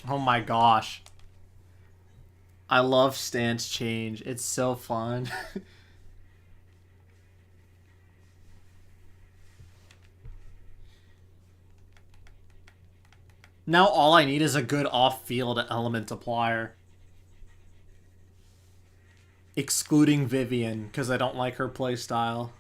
Oh my gosh. I love stance change. It's so fun. Now all I need is a good off-field element applier. Excluding Vivian, because I don't like her playstyle.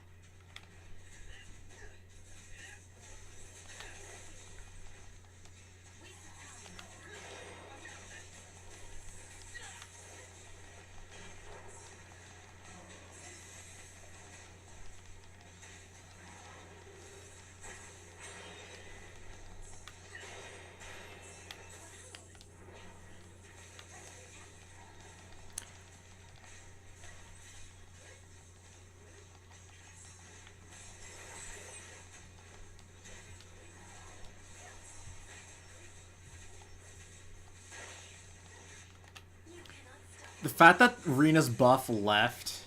The fact that Rena's buff left.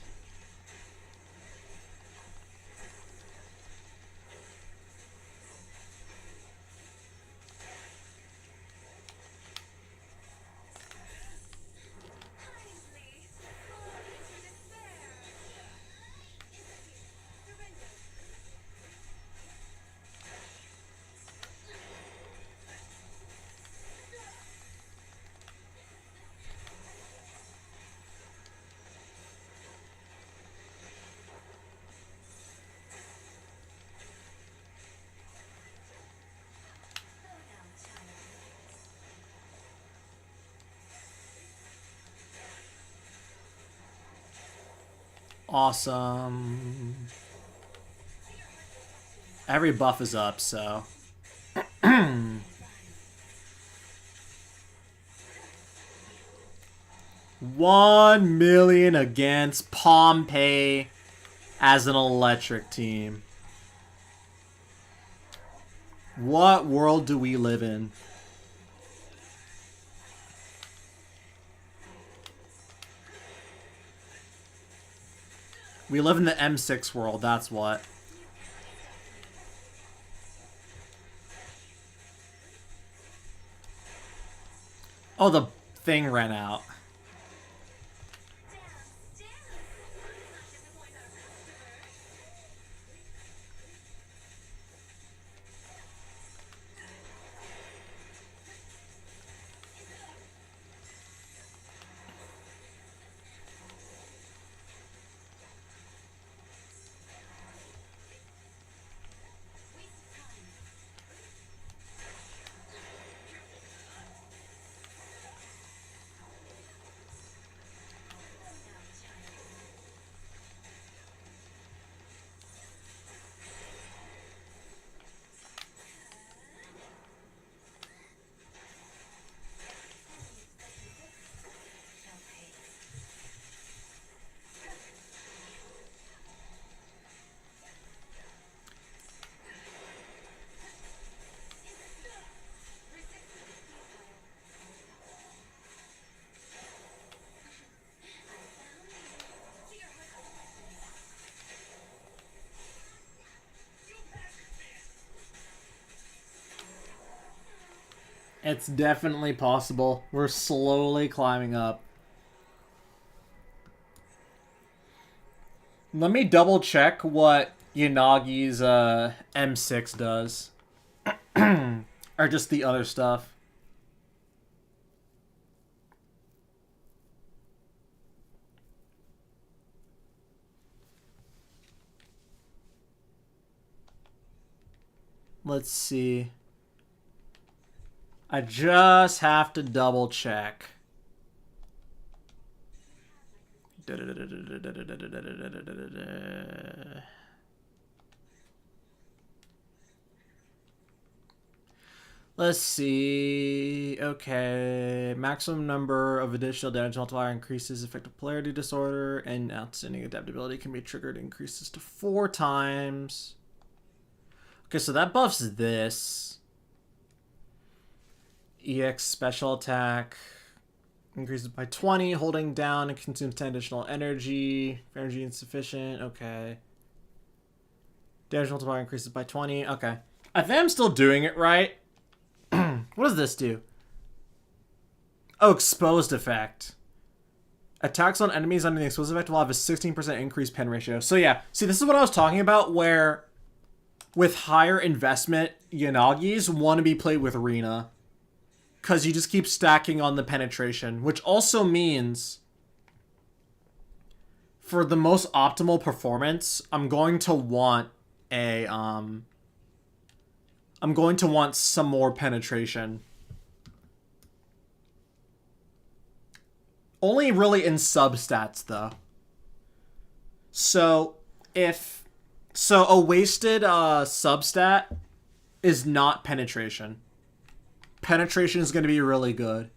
Awesome. Every buff is up, so. 1,000,000 against Pompeii as an electric team. What world do we live in? We live in the M6 world, that's what. Oh, the thing ran out. It's definitely possible. We're slowly climbing up. Let me double check what Yanagi's M6 does. Or just the other stuff. Let's see. I just have to double check. Let's see. Okay. Maximum number of additional damage multiplier increases effective polarity disorder, and outstanding adaptability can be triggered, increases to 4 times. Okay, so that buffs this. EX special attack increases by 20, holding down and consumes 10 additional energy. Energy insufficient. Okay. Damage multiplier increases by 20. Okay. I think I'm still doing it right. What does this do? Oh, exposed effect. Attacks on enemies under the exposed effect will have a 16% increased pen ratio. So yeah, see, this is what I was talking about, where with higher investment, Yanagis want to be played with Rina. Because you just keep stacking on the penetration, which also means for the most optimal performance, I'm going to want some more penetration. Only really in substats, though. So, a wasted substat is not penetration. Penetration is going to be really good.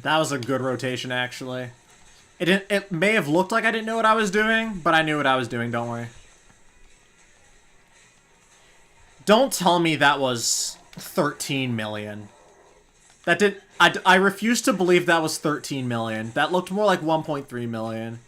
That was a good rotation, actually. It may have looked like I didn't know what I was doing, but I knew what I was doing, don't worry. Don't tell me that was 13 million. That did... I refuse to believe that was 13 million. That looked more like 1.3 million.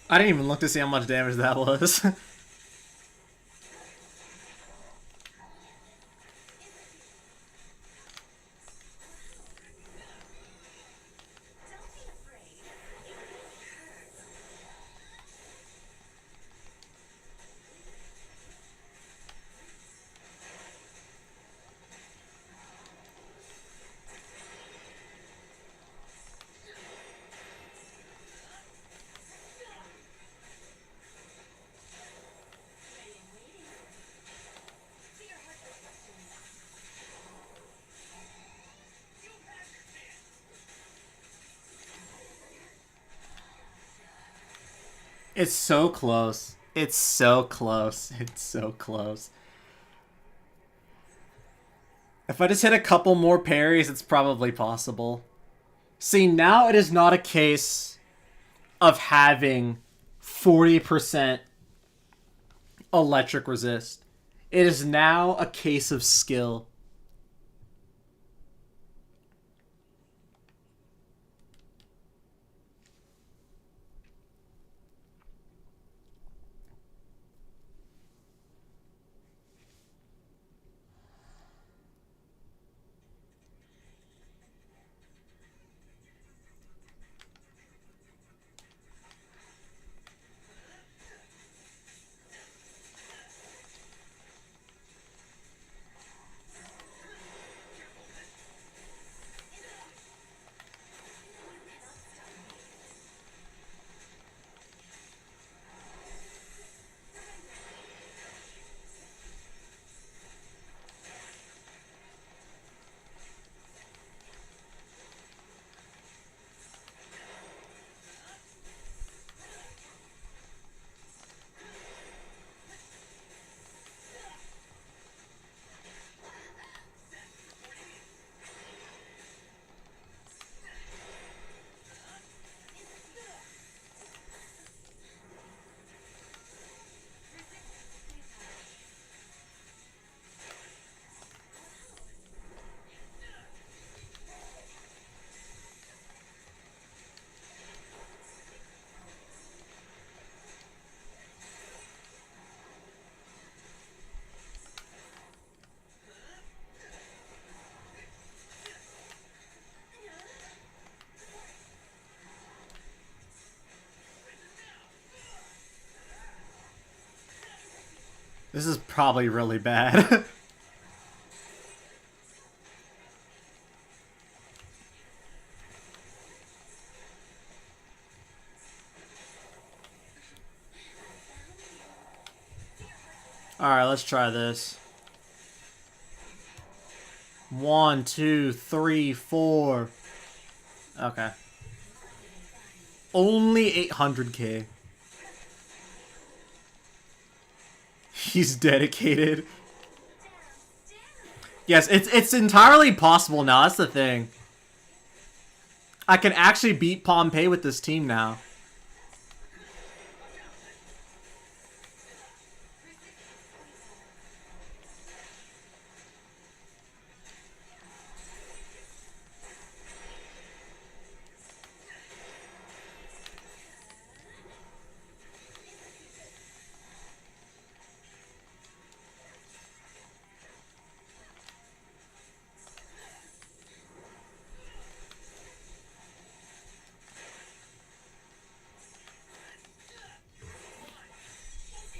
I didn't even look to see how much damage that was. It's so close. It's so close. It's so close. If I just hit a couple more parries, it's probably possible. See, now it is not a case of having 40% electric resist. It is now a case of skill. This is probably really bad. Alright, let's try this. 1, 2, 3, 4. Okay. Only 800k. He's dedicated. Yes, it's entirely possible now. That's the thing. I can actually beat Pompeii with this team now.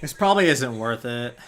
This probably isn't worth it.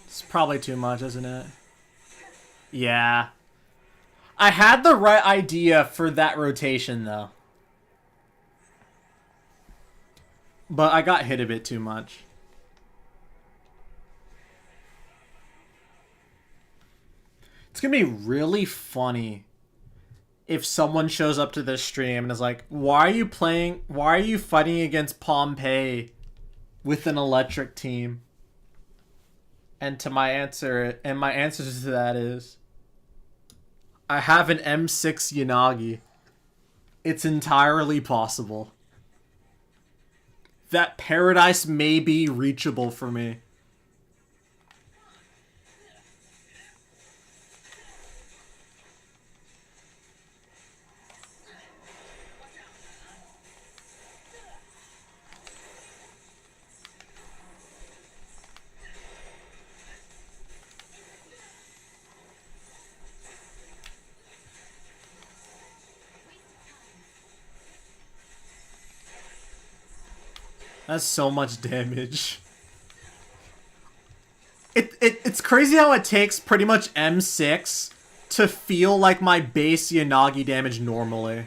It's probably too much, isn't it? Yeah. I had the right idea for that rotation, though. But I got hit a bit too much. It's gonna be really funny if someone shows up to this stream and is like, why are you fighting against Pompeii with an electric team? And my answer to that is, I have an M6 Yanagi. It's entirely possible. That paradise may be reachable for me. That's so much damage. It's crazy how it takes pretty much M6 to feel like my base Yanagi damage normally.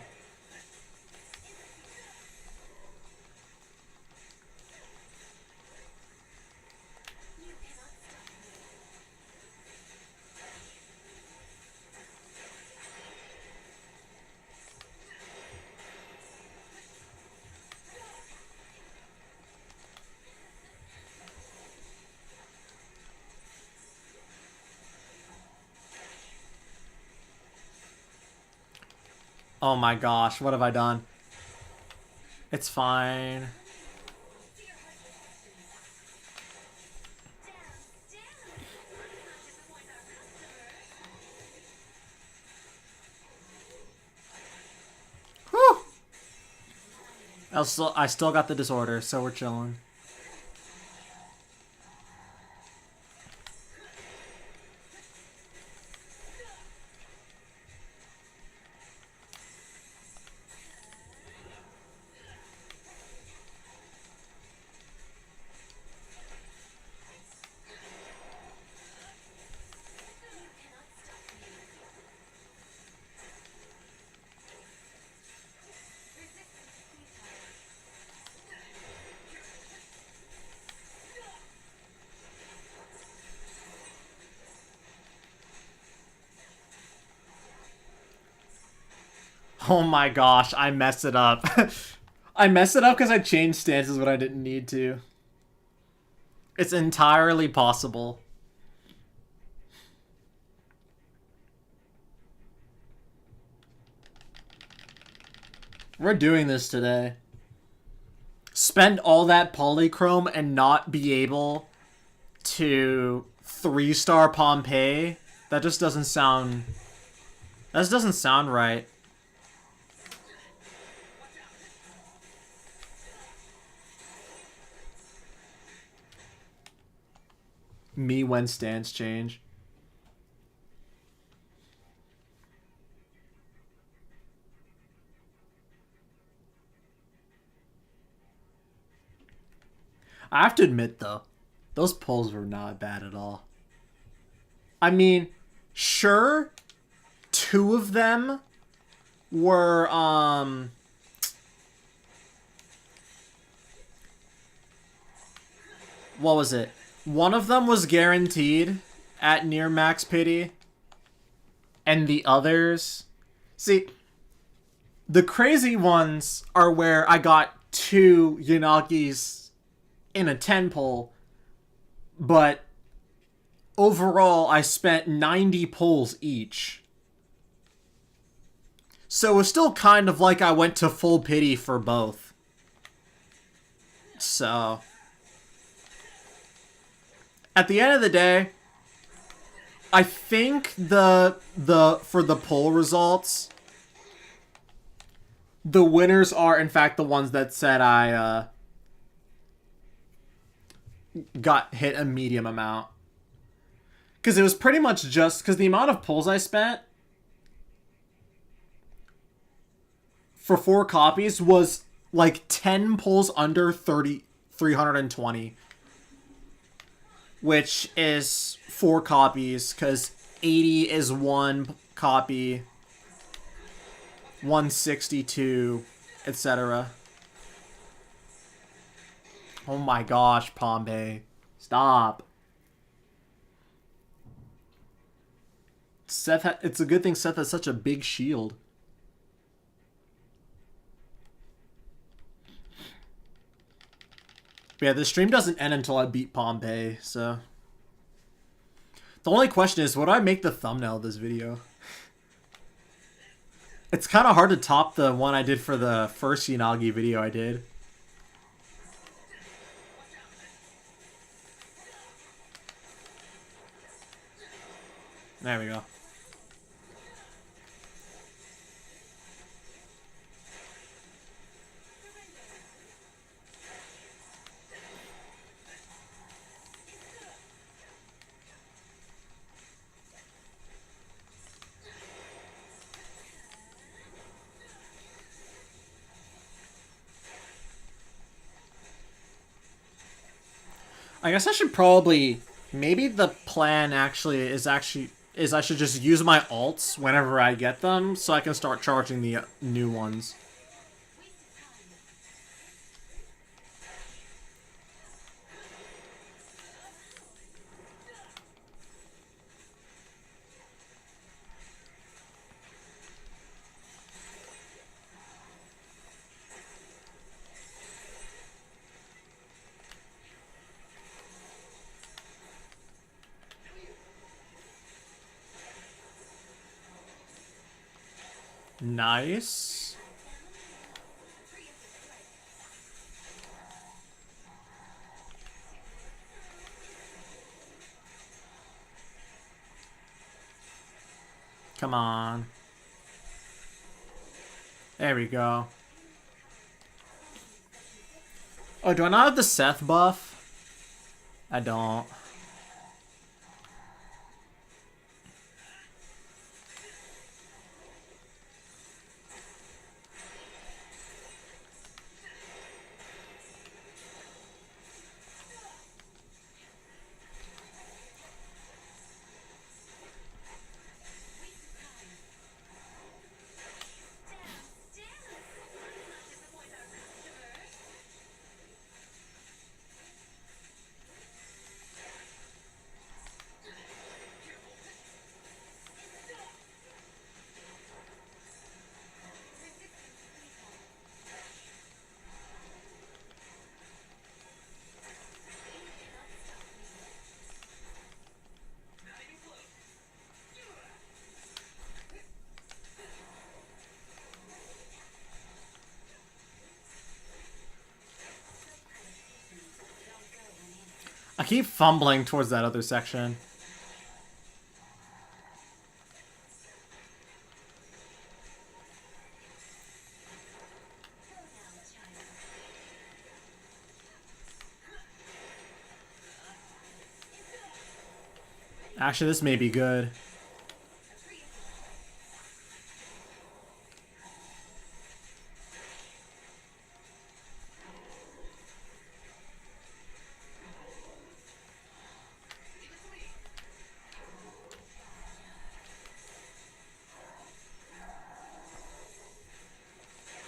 Oh my gosh, what have I done? It's fine. Whew. I still got the disorder, so we're chilling. Oh my gosh, I messed it up. I messed it up because I changed stances when I didn't need to. It's entirely possible. We're doing this today. Spend all that polychrome and not be able to 3-star Pompeii? That just doesn't sound... That just doesn't sound right. Me when stance change. I have to admit, though, those pulls were not bad at all. I mean, sure, 2 of them were, what was it? One of them was guaranteed at near max pity, and the others... See, the crazy ones are where I got 2 Yanagis in a 10 pull, but overall I spent 90 pulls each. So it was still kind of like I went to full pity for both. So... At the end of the day, I think for the poll results, the winners are in fact the ones that said I got hit a medium amount. Because it was pretty much just because the amount of pulls I spent for 4 copies was like 10 pulls under 320. Which is 4 copies, because 80 is 1 copy, 162, etc. Oh my gosh, Pompeii. Stop. It's a good thing Seth has such a big shield. But yeah, the stream doesn't end until I beat Pompeii, so... The only question is, what do I make the thumbnail of this video? It's kind of hard to top the one I did for the first Yanagi video I did. There we go. I guess I should probably... Maybe the plan is I should just use my alts whenever I get them, so I can start charging the new ones. Nice. Come on. There we go. Oh, do I not have the Seth buff? I don't. I keep fumbling towards that other section. Actually, this may be good.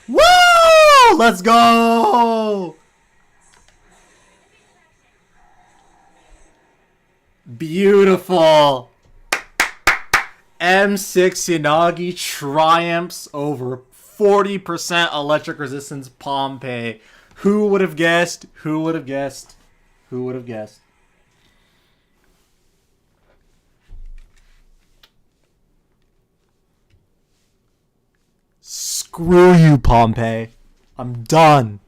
Woo! Let's go! Beautiful. M6 Yanagi triumphs over 40% electric resistance Pompey. Who would have guessed? Who would have guessed? Who would have guessed? Screw you, Pompey. I'm done.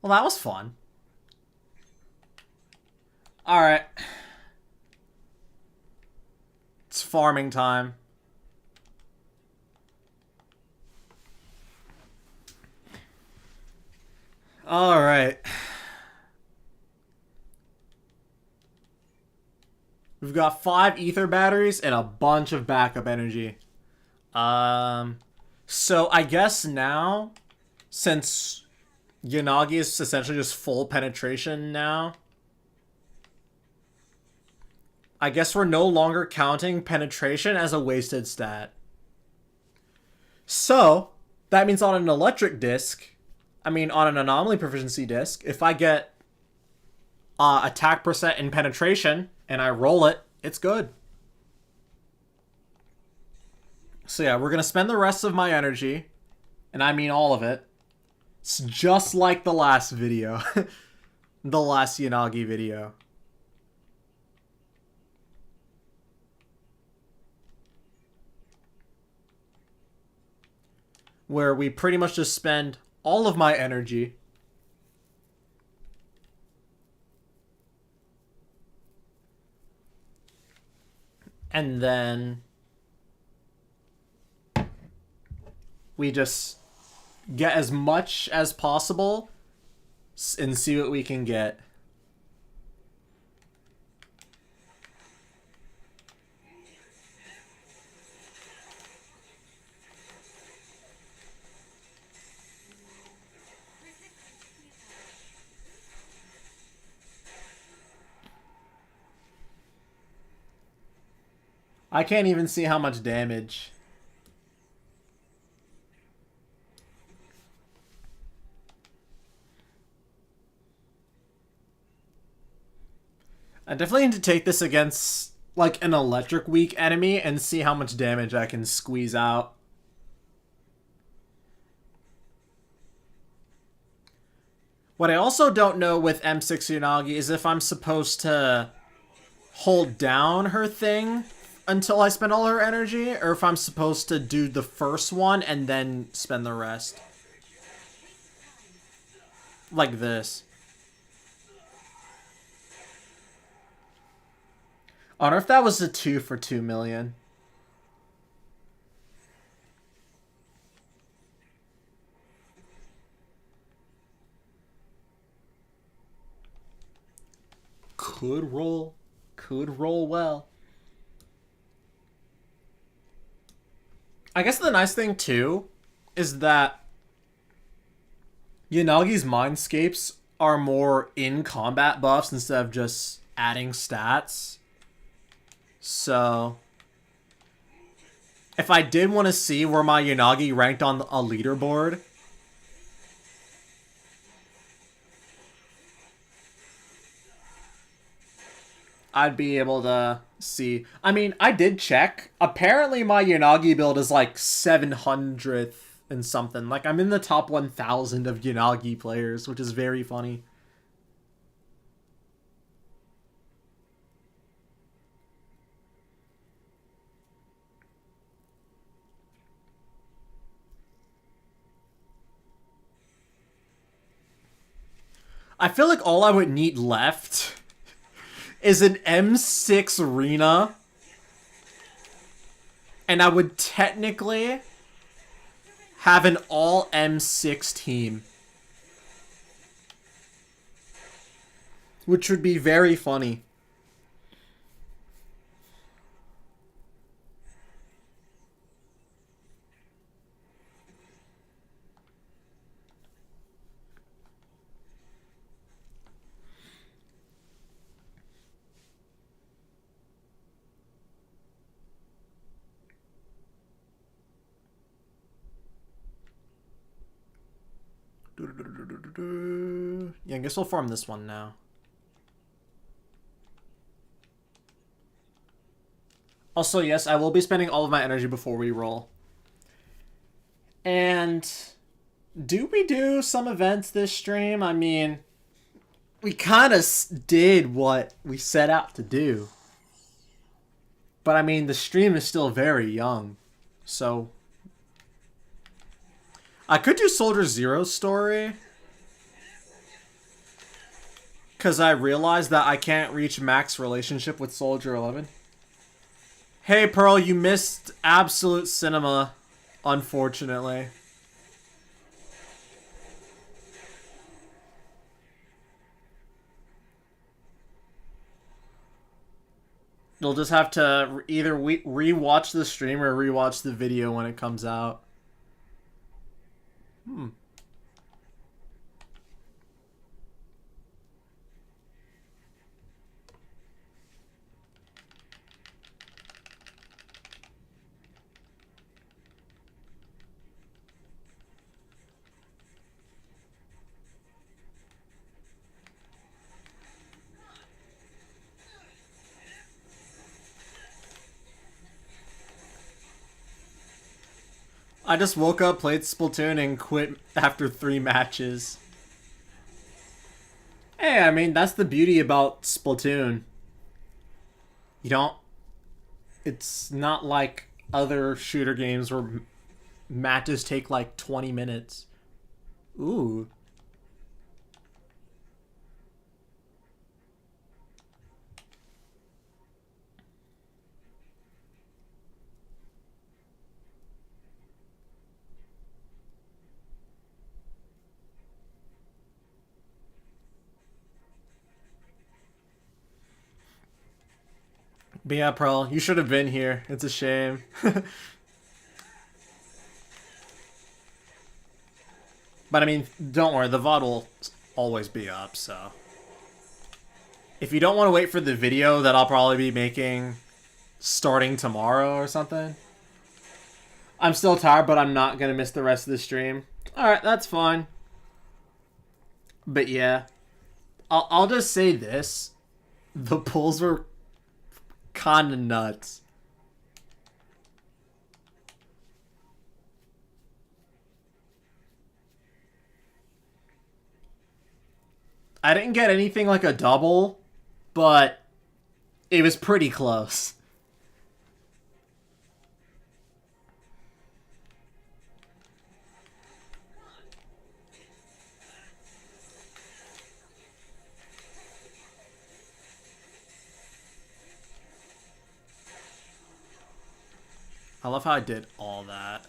Well, that was fun. Alright. It's farming time. Alright. We've got 5 ether batteries and a bunch of backup energy. So I guess now, since Yanagi is essentially just full penetration now, I guess we're no longer counting penetration as a wasted stat. So, that means on an electric disc, on an anomaly proficiency disc, if I get attack percent and penetration, and I roll it, it's good. So yeah, we're going to spend the rest of my energy, and I mean all of it. It's just like the last video. The last Yanagi video. Where we pretty much just spend all of my energy. And then we just get as much as possible and see what we can get. I can't even see how much damage. I definitely need to take this against, like, an electric weak enemy and see how much damage I can squeeze out. What I also don't know with M6 Yanagi is if I'm supposed to hold down her thing until I spend all her energy, or if I'm supposed to do the first one and then spend the rest. Like this. I wonder if that was a 2 for 2 million. Could roll. Could roll well. I guess the nice thing, too, is that Yanagi's Mindscapes are more in-combat buffs instead of just adding stats. So, if I did want to see where my Yanagi ranked on a leaderboard, I'd be able to see. I mean, I did check. Apparently, my Yanagi build is like 700th and something. Like, I'm in the top 1,000 of Yanagi players, which is very funny. I feel like all I would need left is an M6 Rena, and I would technically have an all M6 team, which would be very funny. Yeah, I guess we'll farm this one now. Also, yes, I will be spending all of my energy before we roll. And do we do some events this stream? I mean, we kind of did what we set out to do. But I mean, the stream is still very young. So I could do Soldier Zero's story, because I realized that I can't reach max relationship with Soldier 11. Hey, Pearl, you missed Absolute Cinema, unfortunately. You'll just have to either re-watch the stream or re-watch the video when it comes out. I just woke up, played Splatoon, and quit after 3 matches. Hey, I mean, that's the beauty about Splatoon. You don't... It's not like other shooter games where matches take like 20 minutes. Ooh. But yeah, Pearl, you should have been here. It's a shame. But I mean, don't worry, the VOD will always be up, so. If you don't want to wait for the video that I'll probably be making starting tomorrow or something. I'm still tired, but I'm not going to miss the rest of the stream. Alright, that's fine. But yeah. I'll just say this. The pulls were kind of nuts. I didn't get anything like a double, but it was pretty close. I love how I did all that.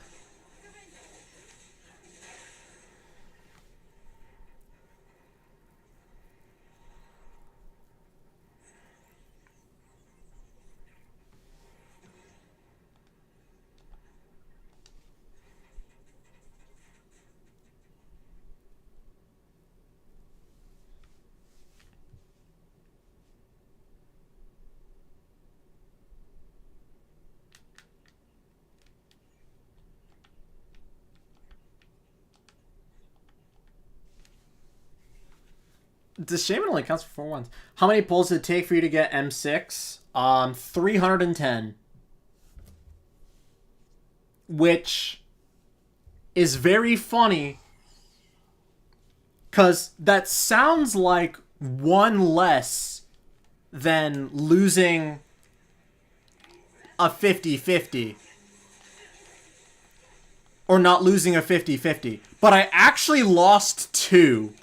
The shaman only counts for 4 ones. How many pulls did it take for you to get M6? 310. Which is very funny. Because that sounds like one less than losing a 50-50. Or not losing a 50-50. But I actually lost 2.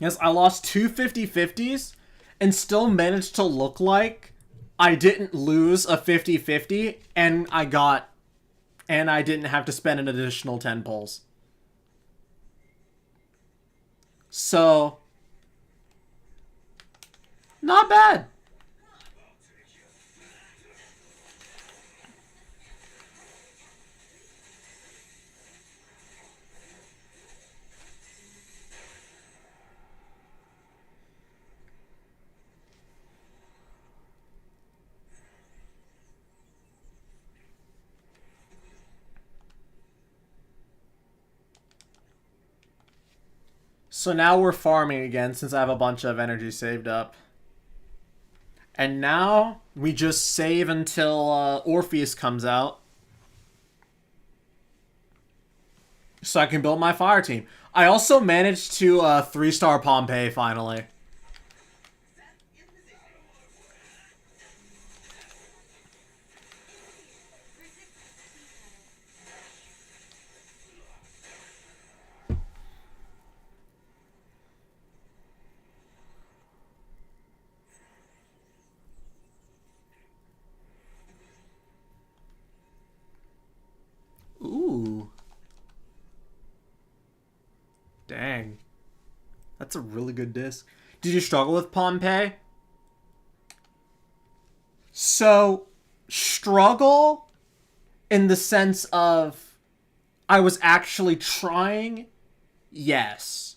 Yes, I lost 2 50-50s and still managed to look like I didn't lose a 50-50 and I didn't have to spend an additional 10 pulls. So, not bad. So now we're farming again since I have a bunch of energy saved up. And now we just save until Orpheus comes out. So I can build my fire team. I also managed to 3-star Pompeii finally. Ooh. Dang. That's a really good disc. Did you struggle with Pompeii? So, struggle in the sense of I was actually trying? Yes.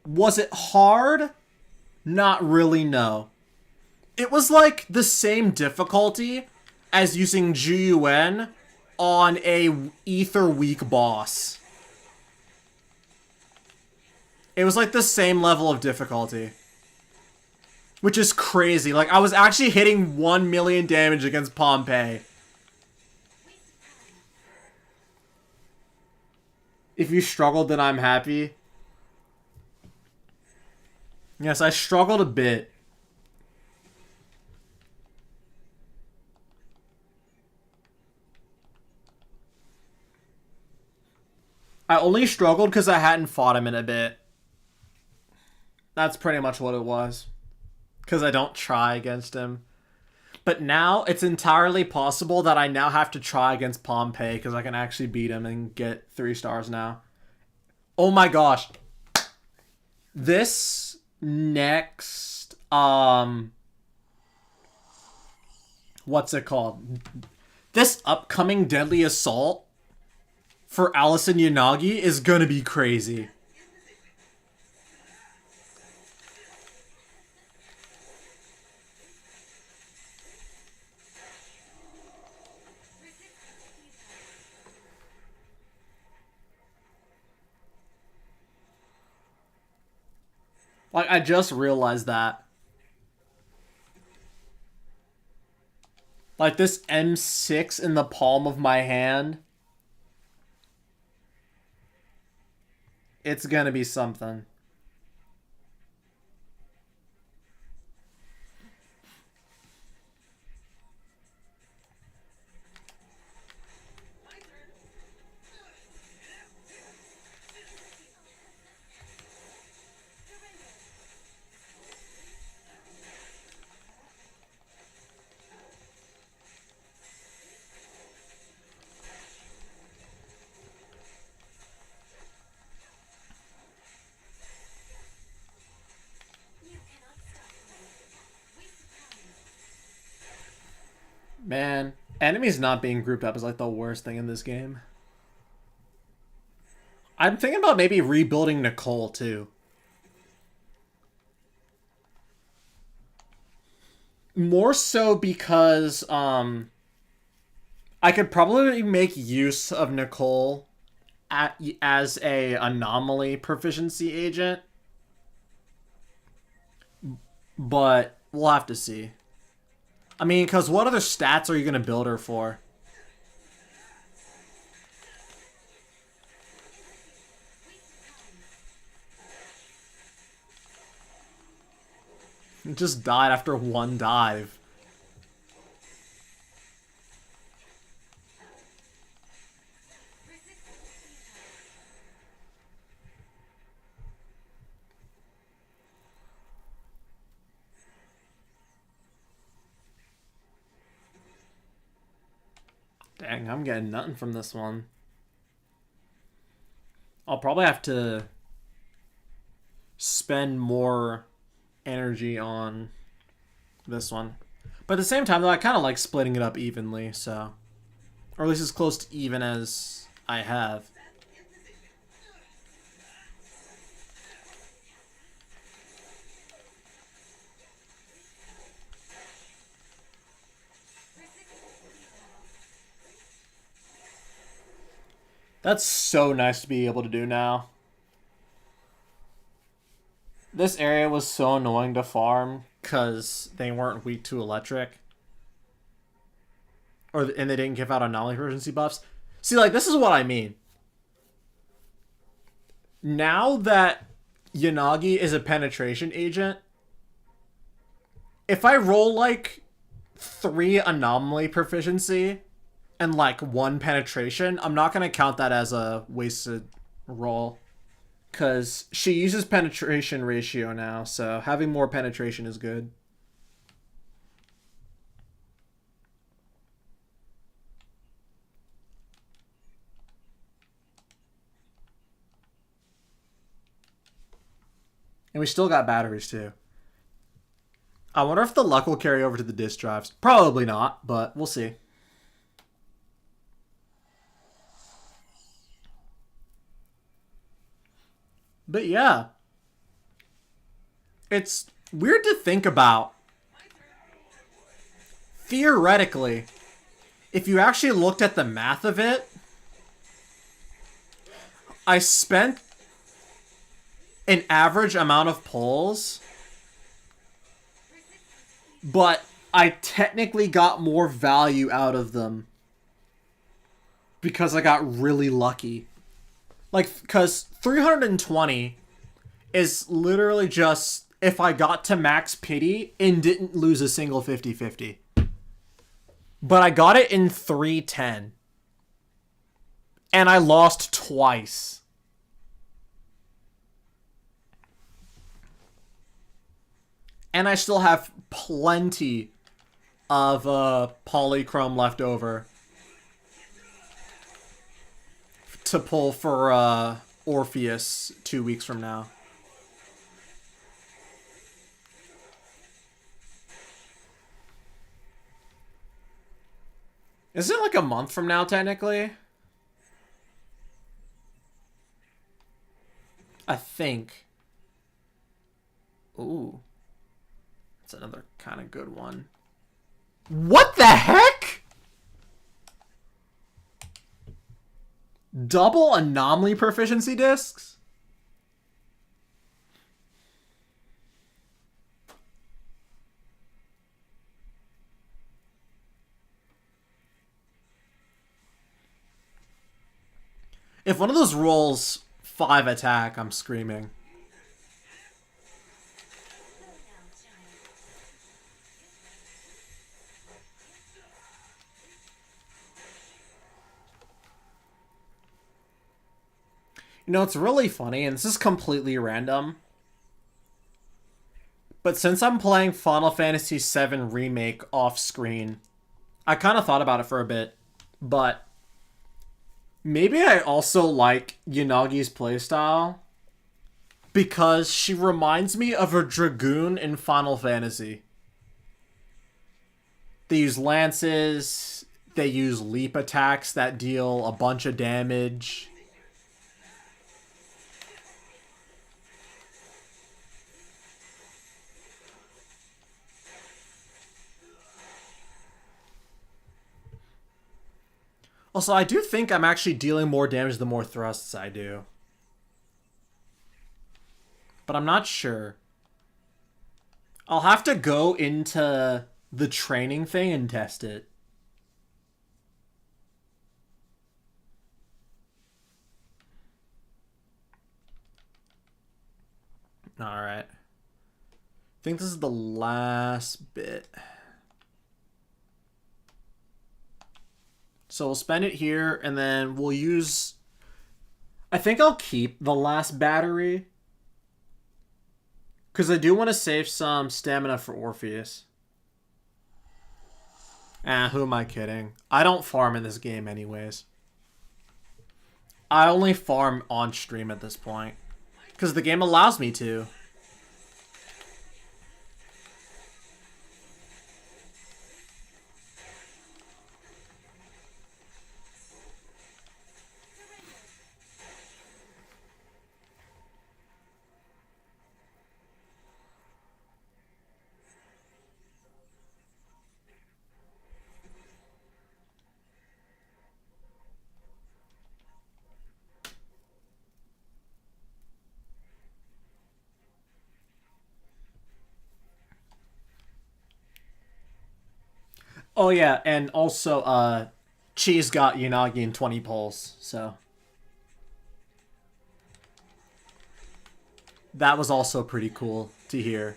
Was it hard? Not really, no. It was like the same difficulty as using GUN on a Ether weak boss. It was like the same level of difficulty. Which is crazy. Like, I was actually hitting 1 million damage against Pompeii. If you struggled, then I'm happy. Yes, I struggled a bit. I only struggled because I hadn't fought him in a bit. That's pretty much what it was. Because I don't try against him. But now, it's entirely possible that I now have to try against Pompeii because I can actually beat him and get 3 stars now. Oh my gosh. This next, what's it called? This upcoming Deadly Assault for Alice and Yanagi is gonna be crazy. Like, I just realized that. Like, this M6 in the palm of my hand. It's gonna be something. Man, enemies not being grouped up is like the worst thing in this game. I'm thinking about maybe rebuilding Nicole too. More so because I could probably make use of Nicole as a anomaly proficiency agent, but we'll have to see. I mean, because what other stats are you going to build her for? It just died after one dive. Dang, I'm getting nothing from this one. I'll probably have to spend more energy on this one. But at the same time, though, I kind of like splitting it up evenly, so... Or at least as close to even as I have. That's so nice to be able to do now. This area was so annoying to farm because they weren't weak to electric. And they didn't give out anomaly proficiency buffs. See, like, this is what I mean. Now that Yanagi is a penetration agent, if I roll, like, 3 anomaly proficiency and, like, 1 penetration, I'm not going to count that as a wasted roll. Because she uses penetration ratio now, so having more penetration is good. And we still got batteries, too. I wonder if the luck will carry over to the disk drives. Probably not, but we'll see. But yeah. It's weird to think about. Theoretically, if you actually looked at the math of it, I spent an average amount of pulls, but I technically got more value out of them because I got really lucky. Like, because 320 is literally just if I got to max pity and didn't lose a single 50-50. But I got it in 310. And I lost twice. And I still have plenty of polychrome left over to pull for Orpheus 2 weeks from now. Is it like a month from now, technically? I think. Ooh. That's another kind of good one. What the heck? Double anomaly proficiency discs? If one of those rolls 5 attack, I'm screaming. You know, it's really funny, and this is completely random. But since I'm playing Final Fantasy VII Remake off screen, I kind of thought about it for a bit. But maybe I also like Yanagi's playstyle because she reminds me of a Dragoon in Final Fantasy. They use lances, they use leap attacks that deal a bunch of damage. Also, I do think I'm actually dealing more damage the more thrusts I do. But I'm not sure. I'll have to go into the training thing and test it. Alright. I think this is the last bit. So we'll spend it here, and then we'll use... I think I'll keep the last battery. Because I do want to save some stamina for Orpheus. Who am I kidding? I don't farm in this game anyways. I only farm on stream at this point. Because the game allows me to. Oh yeah, and also Cheese got Yanagi in 20 pulls, so that was also pretty cool to hear.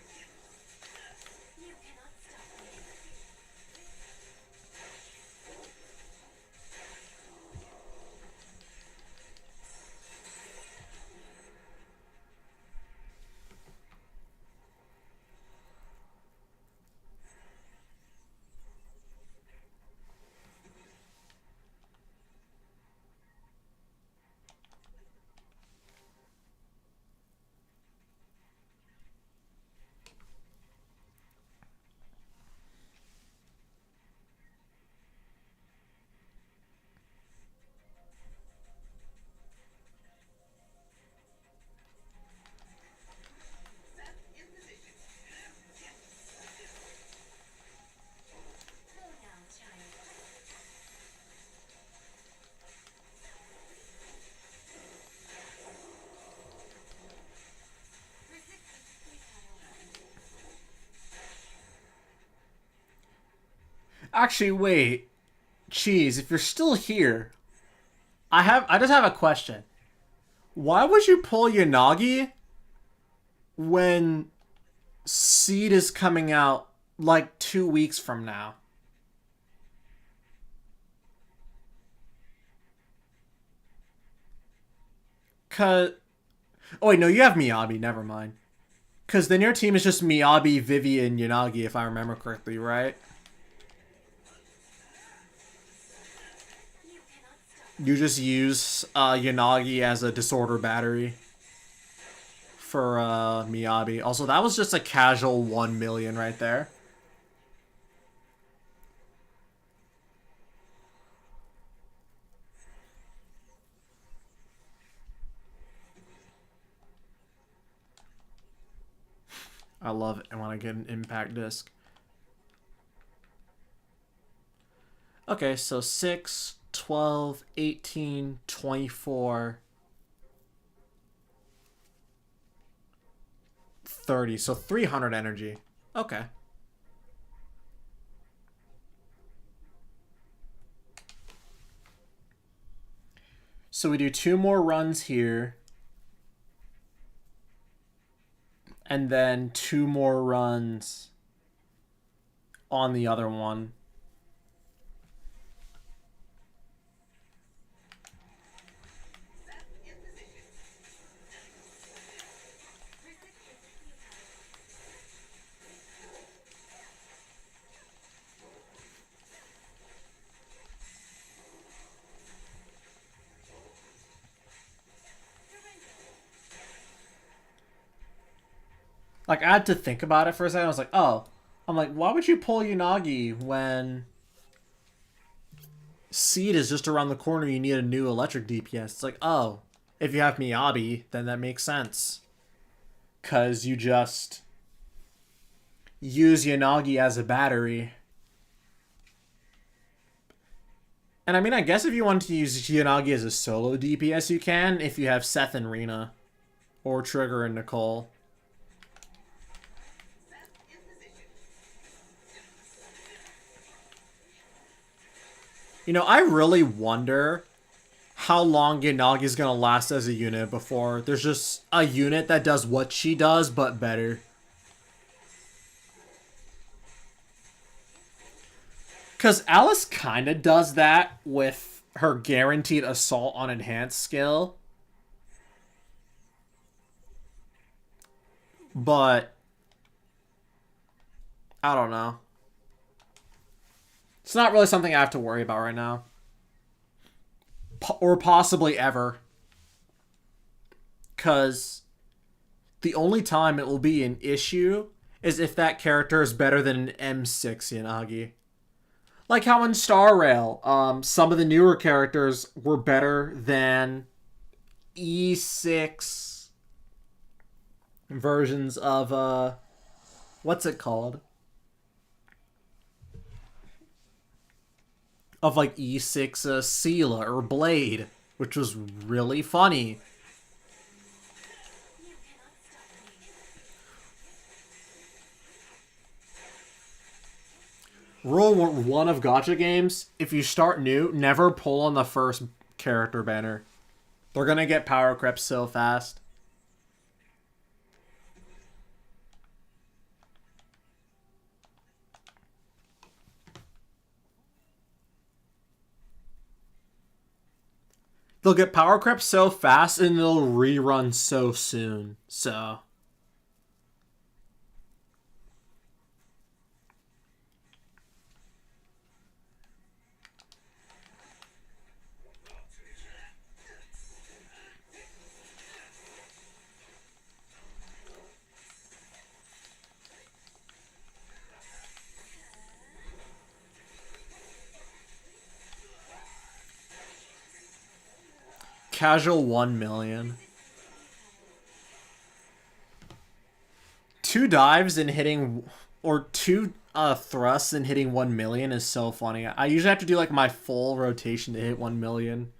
Actually, wait. Cheese, if you're still here, I just have a question. Why would you pull Yanagi when Seed is coming out like 2 weeks from now? Cause oh wait, no, you have Miyabi, never mind. Cause then your team is just Miyabi, Vivian, Yanagi, if I remember correctly, right? You just use Yanagi as a disorder battery for Miyabi. Also, that was just a casual 1 million right there. I love it when I get an impact disc. Okay, so 6, 12, 18, 24, 30. So 300 energy. Okay. So we do 2 more runs here. And then 2 more runs on the other one. Like, I had to think about it for a second. I was like, oh. I'm like, why would you pull Yanagi when Seed is just around the corner? You need a new electric DPS. It's like, oh, if you have Miyabi, then that makes sense. Because you just use Yanagi as a battery. And I mean, I guess if you want to use Yanagi as a solo DPS, you can if you have Seth and Rina. Or Trigger and Nicole. You know, I really wonder how long Yanagi is going to last as a unit before there's just a unit that does what she does, but better. Because Alice kind of does that with her guaranteed assault on enhanced skill. But I don't know. It's not really something I have to worry about right now. Or possibly ever. Because the only time it will be an issue is if that character is better than an M6 Yanagi. Like how in Star Rail, some of the newer characters were better than E6 versions of, what's it called? Of like E6 Sela or Blade, which was really funny. Rule 1 of gacha games, if you start new, never pull on the first character banner. They're gonna get power crept so fast. They'll get power crept so fast and they'll rerun so soon. So casual 1 million. 2 dives and hitting, or 2 thrusts and hitting 1 million is so funny. I usually have to do like my full rotation to hit 1 million.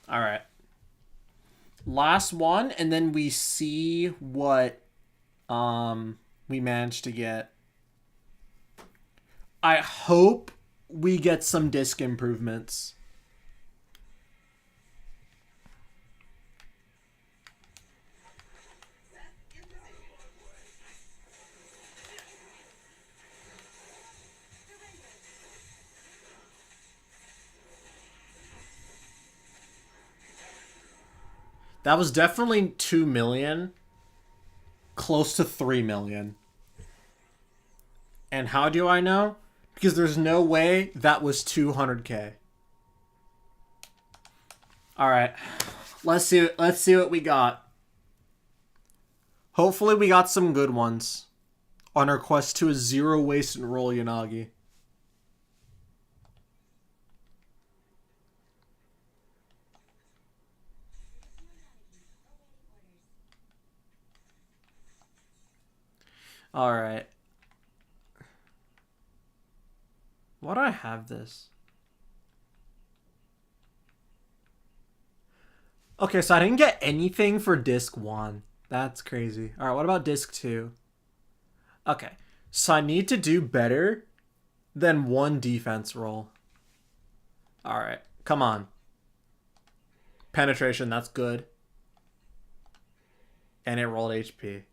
Alright. Last one, and then we see what we managed to get. I hope we get some disc improvements. That was definitely 2 million. Close to 3 million. And how do I know? Because there's no way that was 200k. All right. Let's see what we got. Hopefully we got some good ones on our quest to a zero waste and roll Yanagi. All right. Why do I have this? Okay, so I didn't get anything for disc 1. That's crazy. All right, what about disc 2? Okay, so I need to do better than 1 defense roll. All right, come on. Penetration, that's good. And it rolled HP.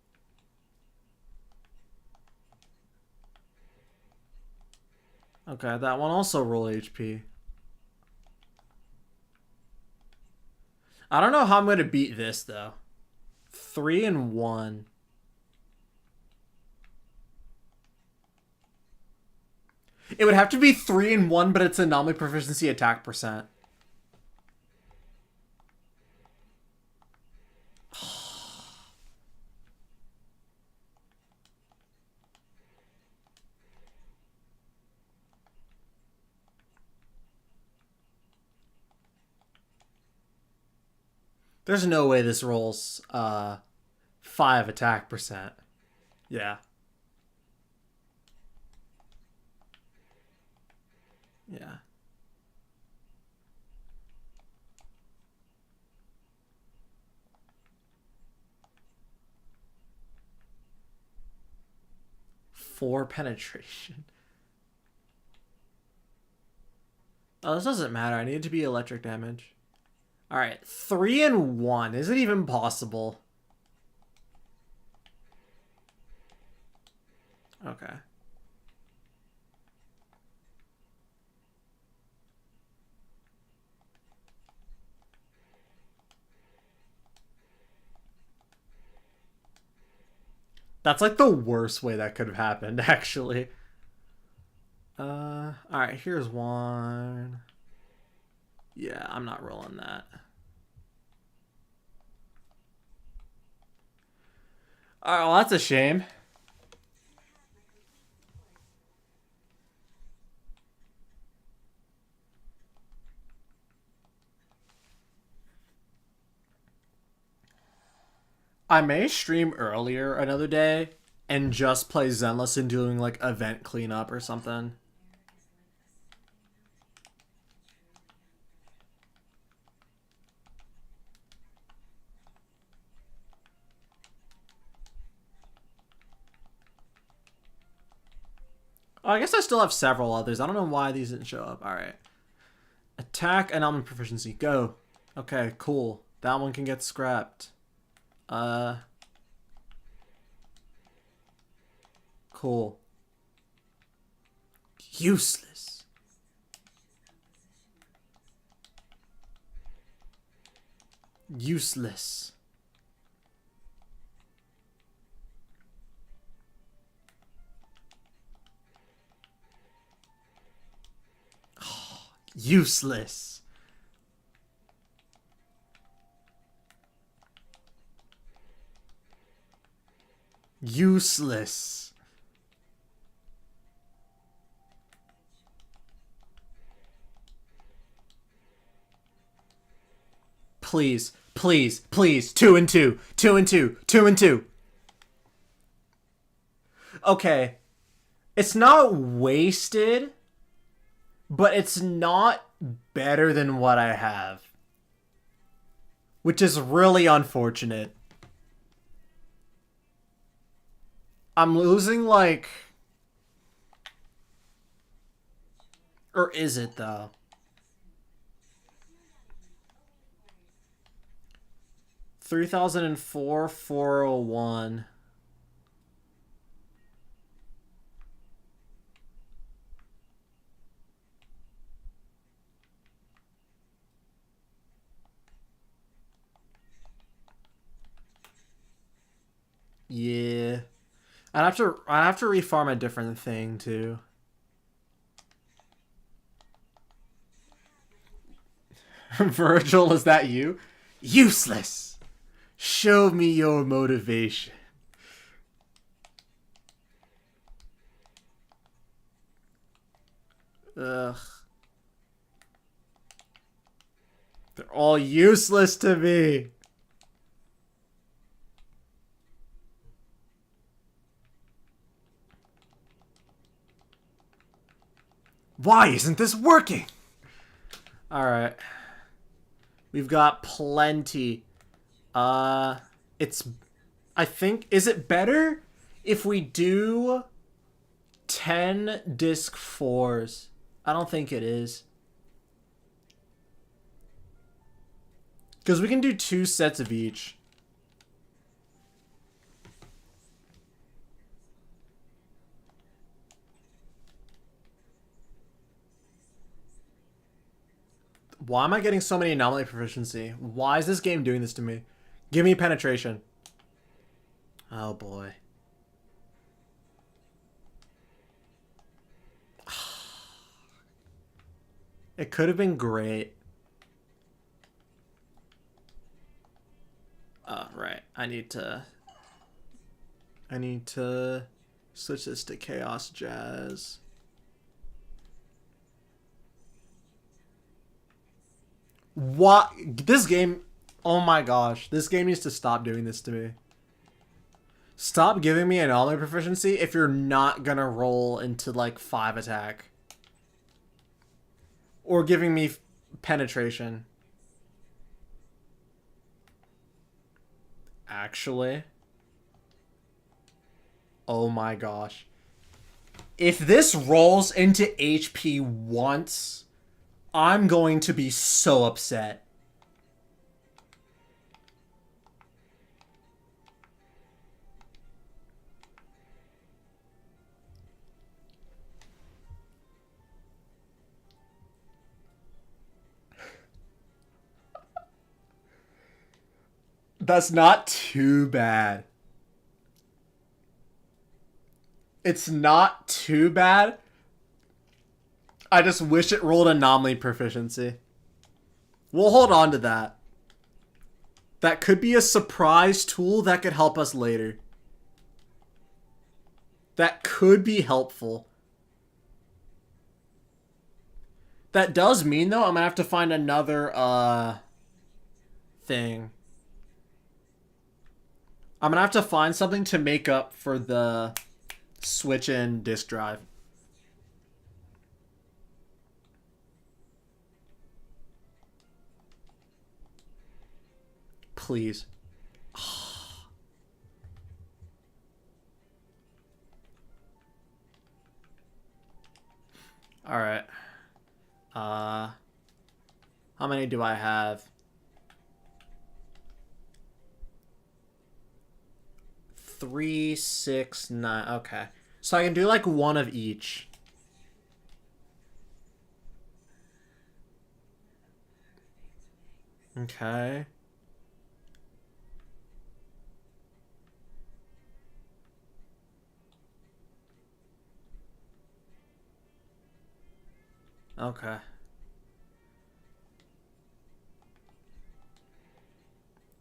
Okay, that one also rolled HP. I don't know how I'm going to beat this, though. 3 and 1. It would have to be 3 and 1, but it's anomaly proficiency attack percent. There's no way this rolls 5 attack percent. Yeah. Yeah. Four penetration. Oh, this doesn't matter. I need it to be electric damage. Alright, 3 and 1. Is it even possible? Okay. That's like the worst way that could have happened, actually. Alright, here's one. Yeah, I'm not rolling that. Alright, well, that's a shame. I may stream earlier another day and just play Zenless and doing like event cleanup or something. Oh, I guess I still have several others. I don't know why these didn't show up. All right. Attack anomaly proficiency. Go. Okay, cool. That one can get scrapped. Cool. Useless. Useless. Useless. Useless. Please, please, please. 2 and 2. 2 and 2. 2 and 2. Okay. It's not wasted, but it's not better than what I have. Which is really unfortunate. I'm losing like... Or is it though? 3004, 401. Yeah. I'd have to refarm a different thing too. Virgil, is that you? Useless. Show me your motivation. Ugh. They're all useless to me. Why isn't this working? Alright. We've got plenty. It's... I think... Is it better if we do 10 disc 4s? I don't think it is. Because we can do 2 sets of each. Why am I getting so many anomaly proficiency? Why is this game doing this to me? Give me penetration. Oh boy. It could have been great. Right. I need to switch this to Chaos Jazz. What? This game... Oh my gosh. This game needs to stop doing this to me. Stop giving me anomaly proficiency if you're not gonna roll into like 5 attack. Or giving me penetration. Actually. Oh my gosh. If this rolls into HP once, I'm going to be so upset. That's not too bad. It's not too bad. I just wish it rolled anomaly proficiency. We'll hold on to that. That could be a surprise tool that could help us later. That could be helpful. That does mean, though, I'm gonna have to find another, thing. I'm gonna have to find something to make up for the switch in disk drive. Please. Alright. How many do I have? 3, 6, 9. Okay. So I can do like one of each. Okay. Okay.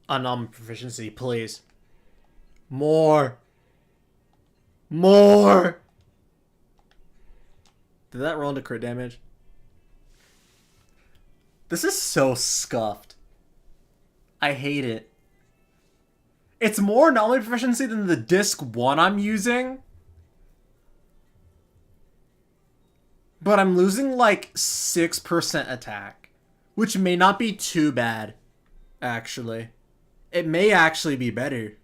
Anomaly proficiency, please. More. More. Did that roll into crit damage? This is so scuffed. I hate it. It's more anomaly proficiency than the disc 1 I'm using. But I'm losing like 6% attack. Which may not be too bad, actually. It may actually be better.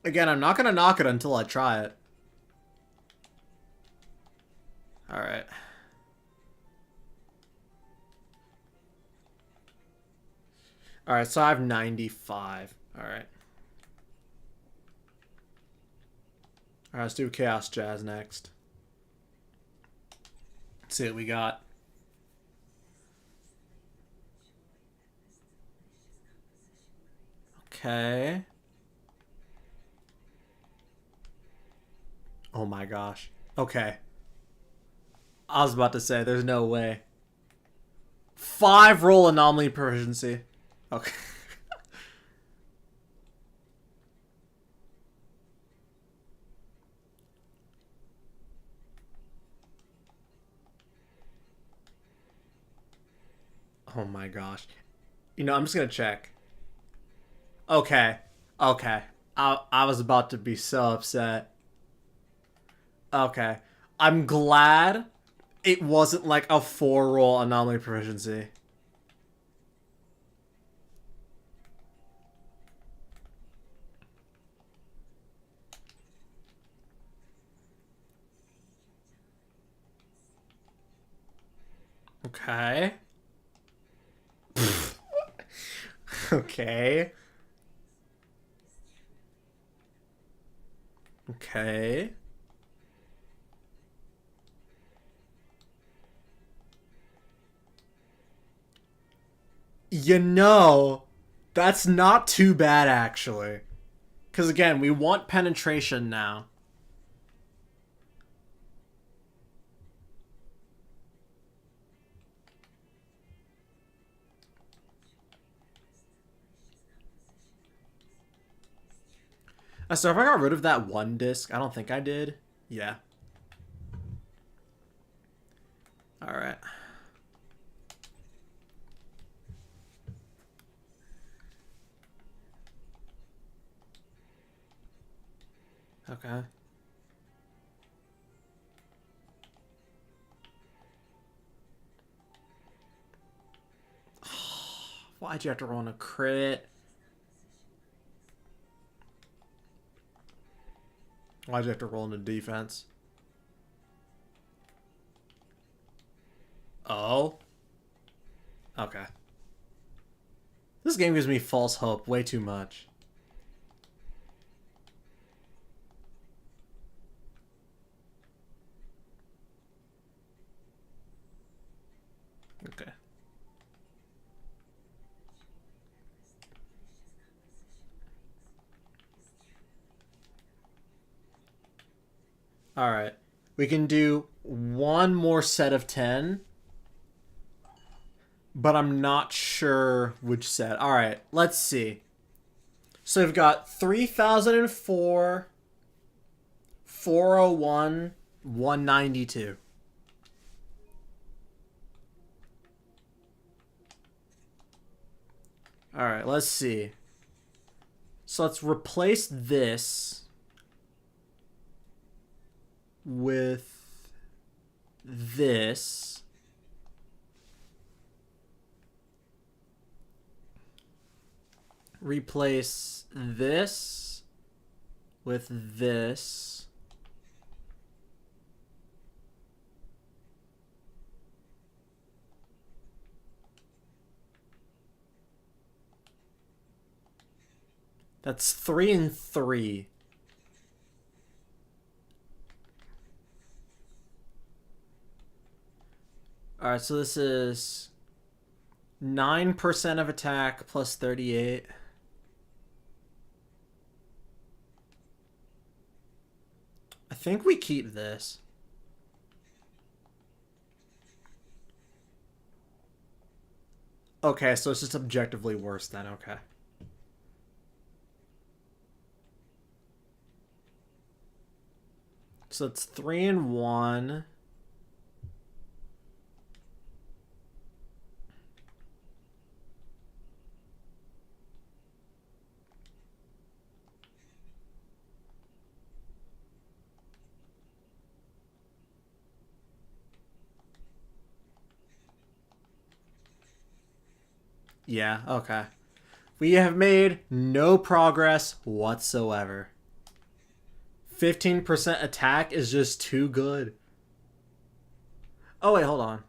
Again, I'm not gonna knock it until I try it. Alright. Alright, so I have 95. Alright. Alright, let's do Chaos Jazz next. Let's see what we got. Okay. Oh my gosh. Okay. I was about to say, there's no way. 5 roll anomaly proficiency. Okay. Oh my gosh. You know, I'm just gonna check. Okay. Okay. I was about to be so upset. Okay. I'm glad it wasn't like a 4 roll anomaly proficiency. Okay. Okay. Okay. You know, that's not too bad actually. Because again, we want penetration now. So if I got rid of that one disc, I don't think I did. Yeah. Alright. Okay. Why'd you have to roll on a crit? Why'd you have to roll into defense? Oh. Okay. This game gives me false hope way too much. Okay. Alright. We can do one more set of 10. But I'm not sure which set. Alright, let's see. So we've got 3004, 401, 192. Alright, let's see. So let's replace this with this. Replace this with this. That's 3 and 3. Alright, so this is 9% of attack plus 38. I think we keep this. Okay, so it's just objectively worse then, okay. So it's 3 and 1. Yeah, okay. We have made no progress whatsoever. 15% attack is just too good. Oh, wait, hold on.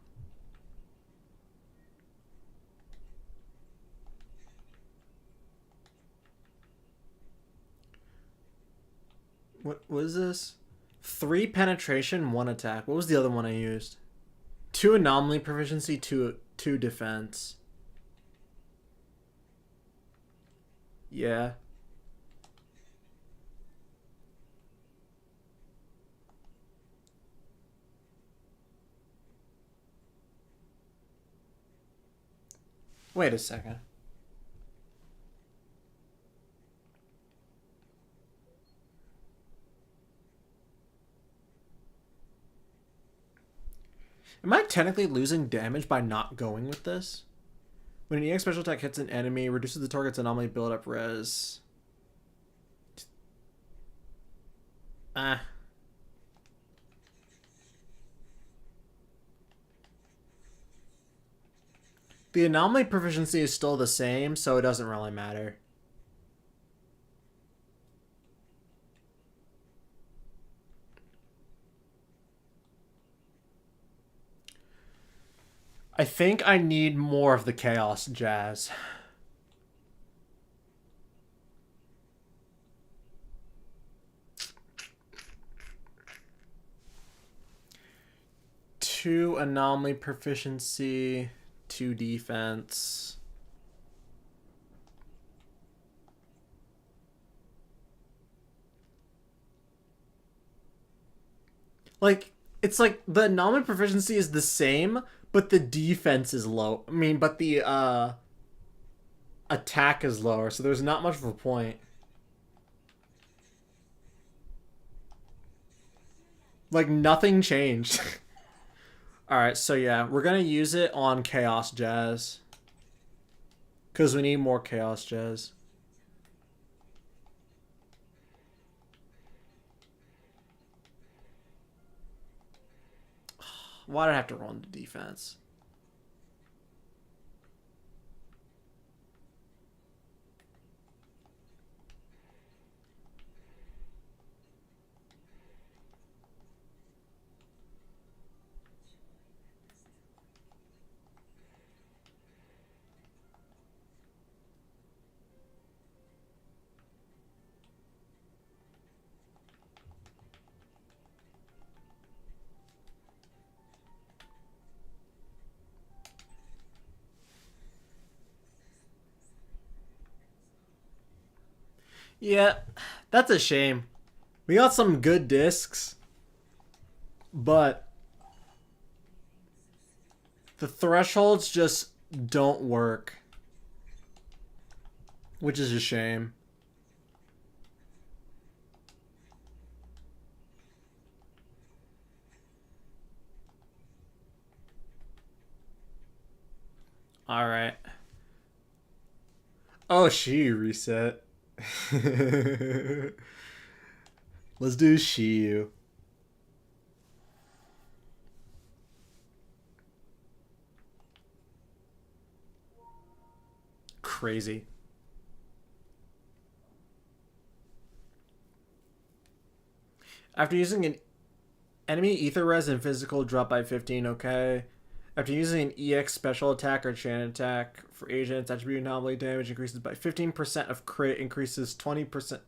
What was this? 3 penetration, 1 attack. What was the other one I used? 2 anomaly proficiency, 2 defense. Yeah. Wait a second. Am I technically losing damage by not going with this? When an EX special attack hits an enemy, reduces the target's anomaly build-up res. Ah. The anomaly proficiency is still the same, so it doesn't really matter. I think I need more of the chaos jazz. Two anomaly proficiency, two defense. Like, it's like the anomaly proficiency is the same, but the defense is low. I mean, but the attack is lower, so there's not much of a point. Like, nothing changed. Alright, so yeah, we're gonna use it on Chaos Jazz. Because we need more Chaos Jazz. Why'd I have to run the defense? Yeah, that's a shame. We got some good discs, but the thresholds just don't work, which is a shame. All right. Oh, she reset. Let's do Shiyu. Crazy. After using an enemy ether res and physical drop by 15, okay. After using an EX special attack or chain attack for agents, attribute anomaly damage increases by 15%, of crit increases 20%.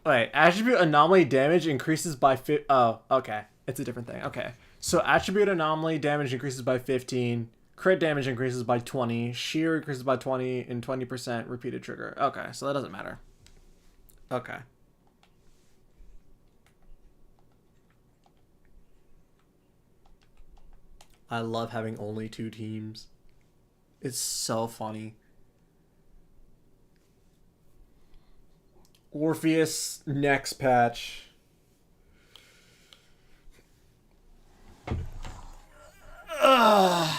Wait, attribute anomaly damage increases by oh, okay. It's a different thing. Okay. So attribute anomaly damage increases by 15, crit damage increases by 20, shear increases by 20, and 20% repeated trigger. Okay, so that doesn't matter. Okay. I love having only two teams. It's so funny. Orpheus next patch. Ugh.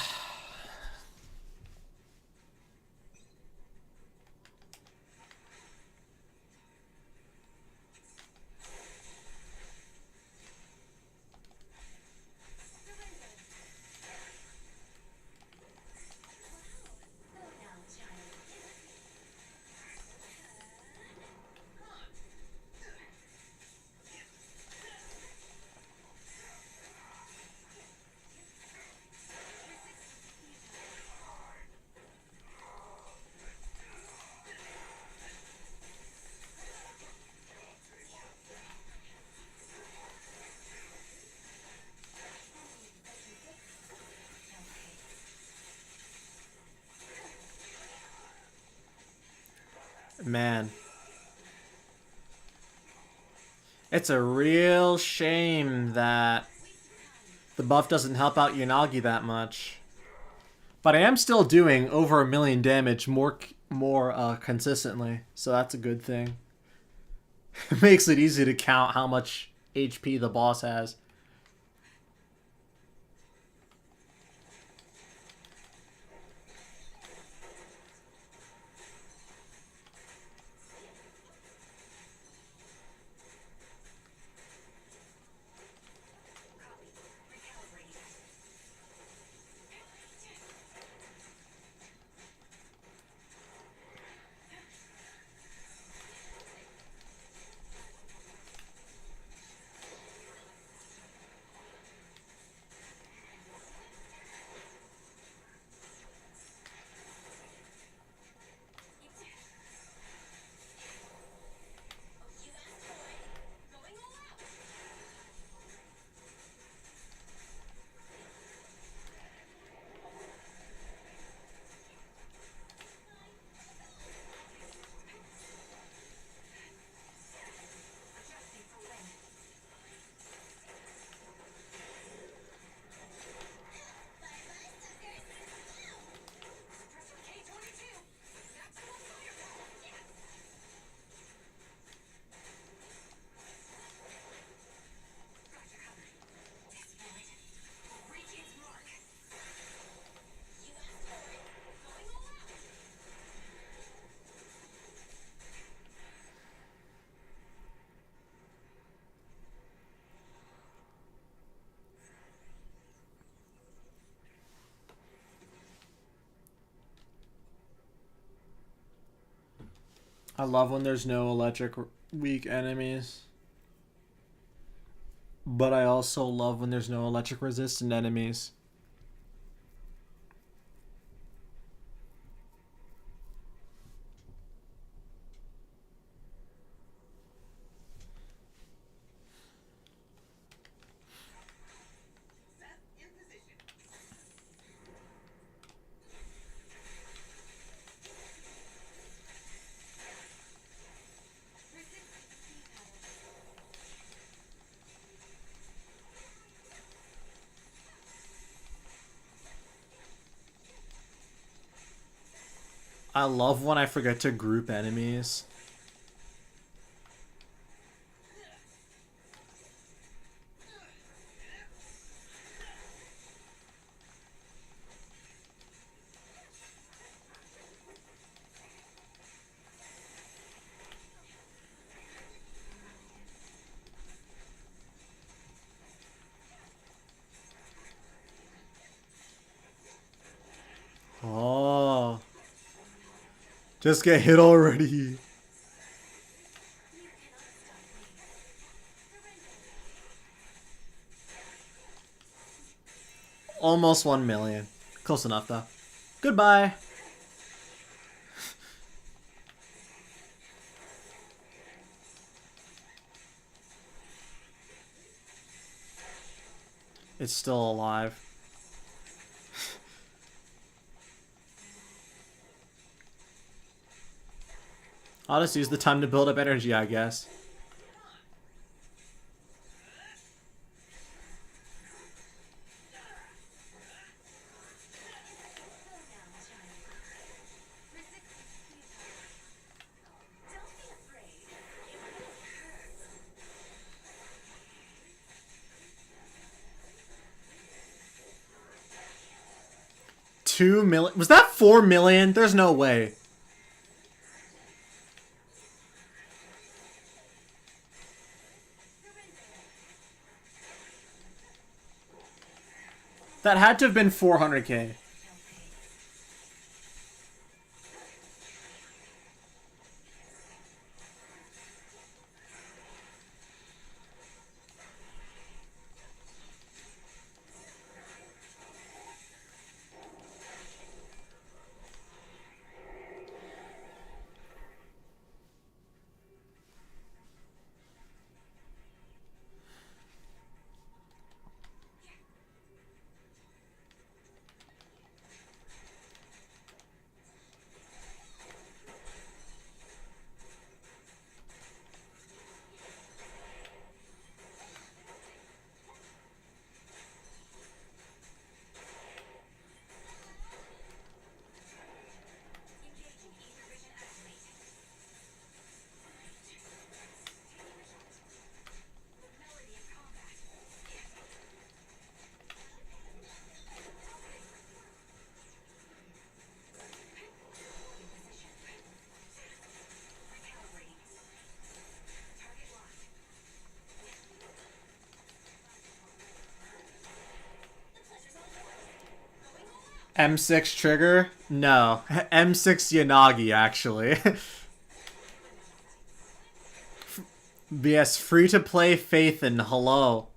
Man. It's a real shame that the buff doesn't help out Yanagi that much. But I am still doing over 1,000,000 damage more consistently, so that's a good thing. It makes it easy to count how much HP the boss has. I love when there's no electric weak enemies. But I also love when there's no electric resistant enemies. I love when I forget to group enemies. Oh. Just get hit already. Almost 1,000,000. Close enough, though. Goodbye. It's still alive. I'll just use the time to build up energy, I guess. $2 million? Was that 4 million? There's no way. That had to have been 400k. M6 trigger? No. M6 Yanagi, actually. Yes, free to play Phaethon, hello.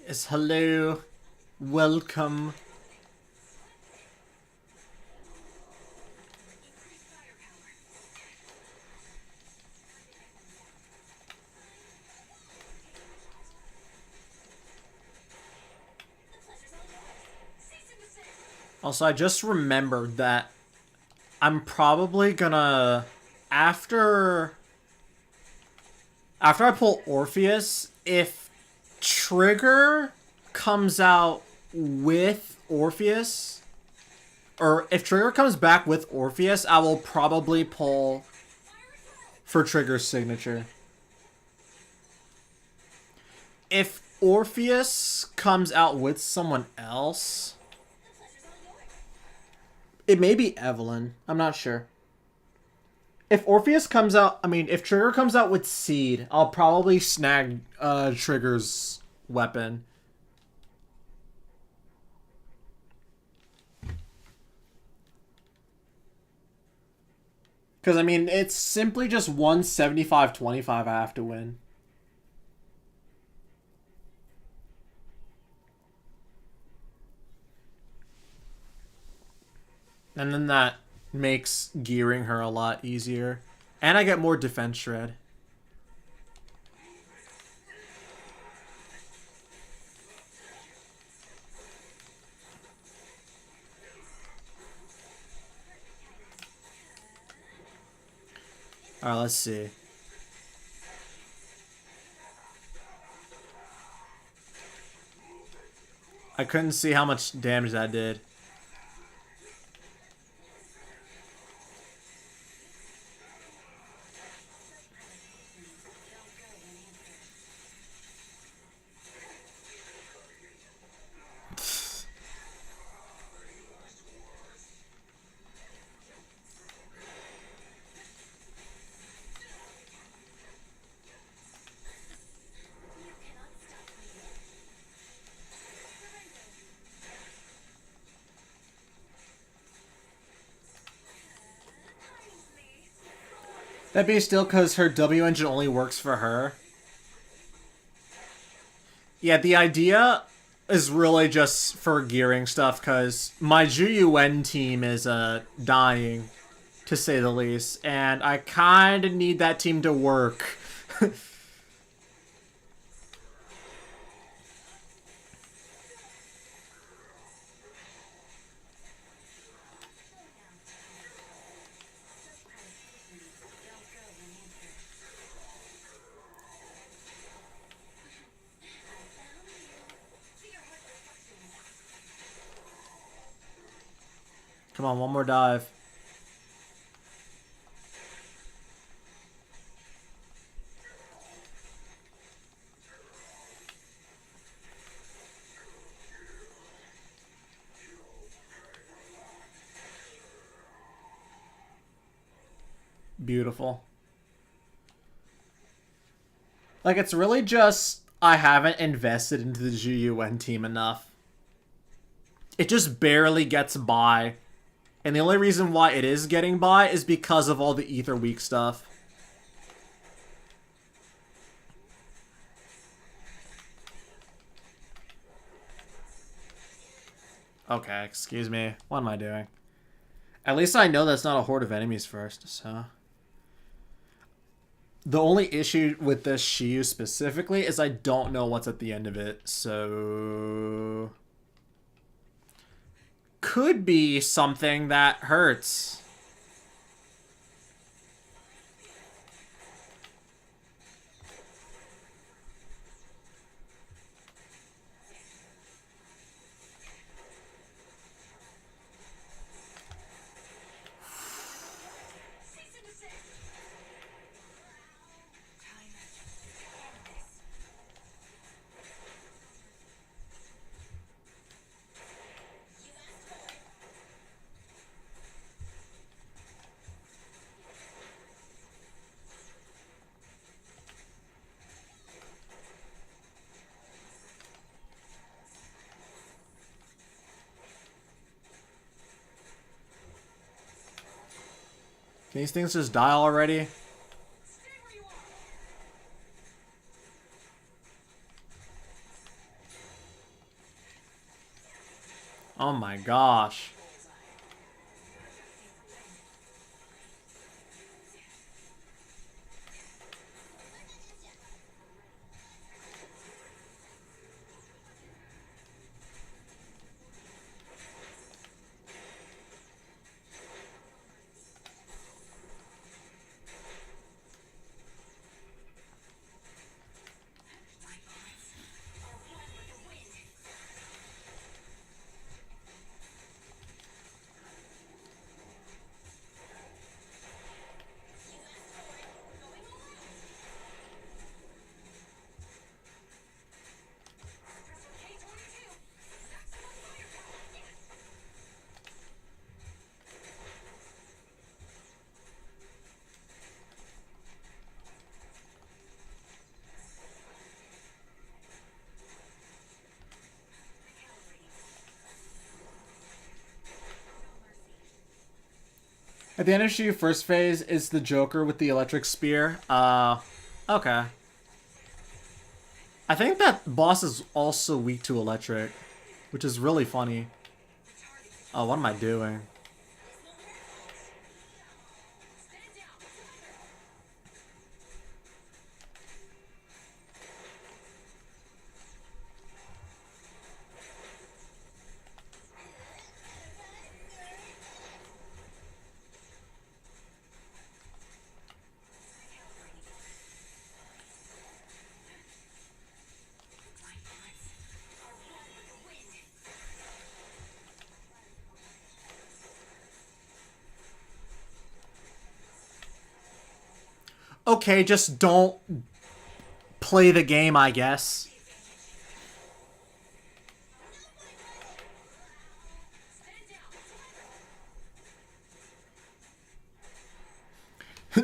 Yes, hello. Welcome. Also, I just remembered that I'm probably gonna after I pull Orpheus, if Trigger comes out with Orpheus, or if Trigger comes back with Orpheus, I will probably pull for Trigger's signature. If Orpheus comes out with someone else, it may be Evelyn. I'm not sure. If Orpheus comes out, I mean, if Trigger comes out with Seed, I'll probably snag Trigger's weapon. Because, I mean, it's simply just 175-25 I have to win. And then that makes gearing her a lot easier. And I get more defense shred. Alright, let's see. I couldn't see how much damage that did. That be still because her W engine only works for her. Yeah, the idea is really just for gearing stuff because my Juyuen team is dying, to say the least, and I kind of need that team to work. Come on, one more dive. Beautiful. Like, it's really just I haven't invested into the Juyuen team enough. It just barely gets by. And the only reason why it is getting by is because of all the Ether Week stuff. Okay, excuse me. What am I doing? At least I know that's not a horde of enemies first, so... The only issue with this Shiyu specifically is I don't know what's at the end of it, so... could be something that hurts. Can these things just die already? Oh my gosh. At the end of Shiyu first phase is the Joker with the electric spear. Okay. I think that boss is also weak to electric, which is really funny. Oh, what am I doing? Okay, just don't play the game, I guess.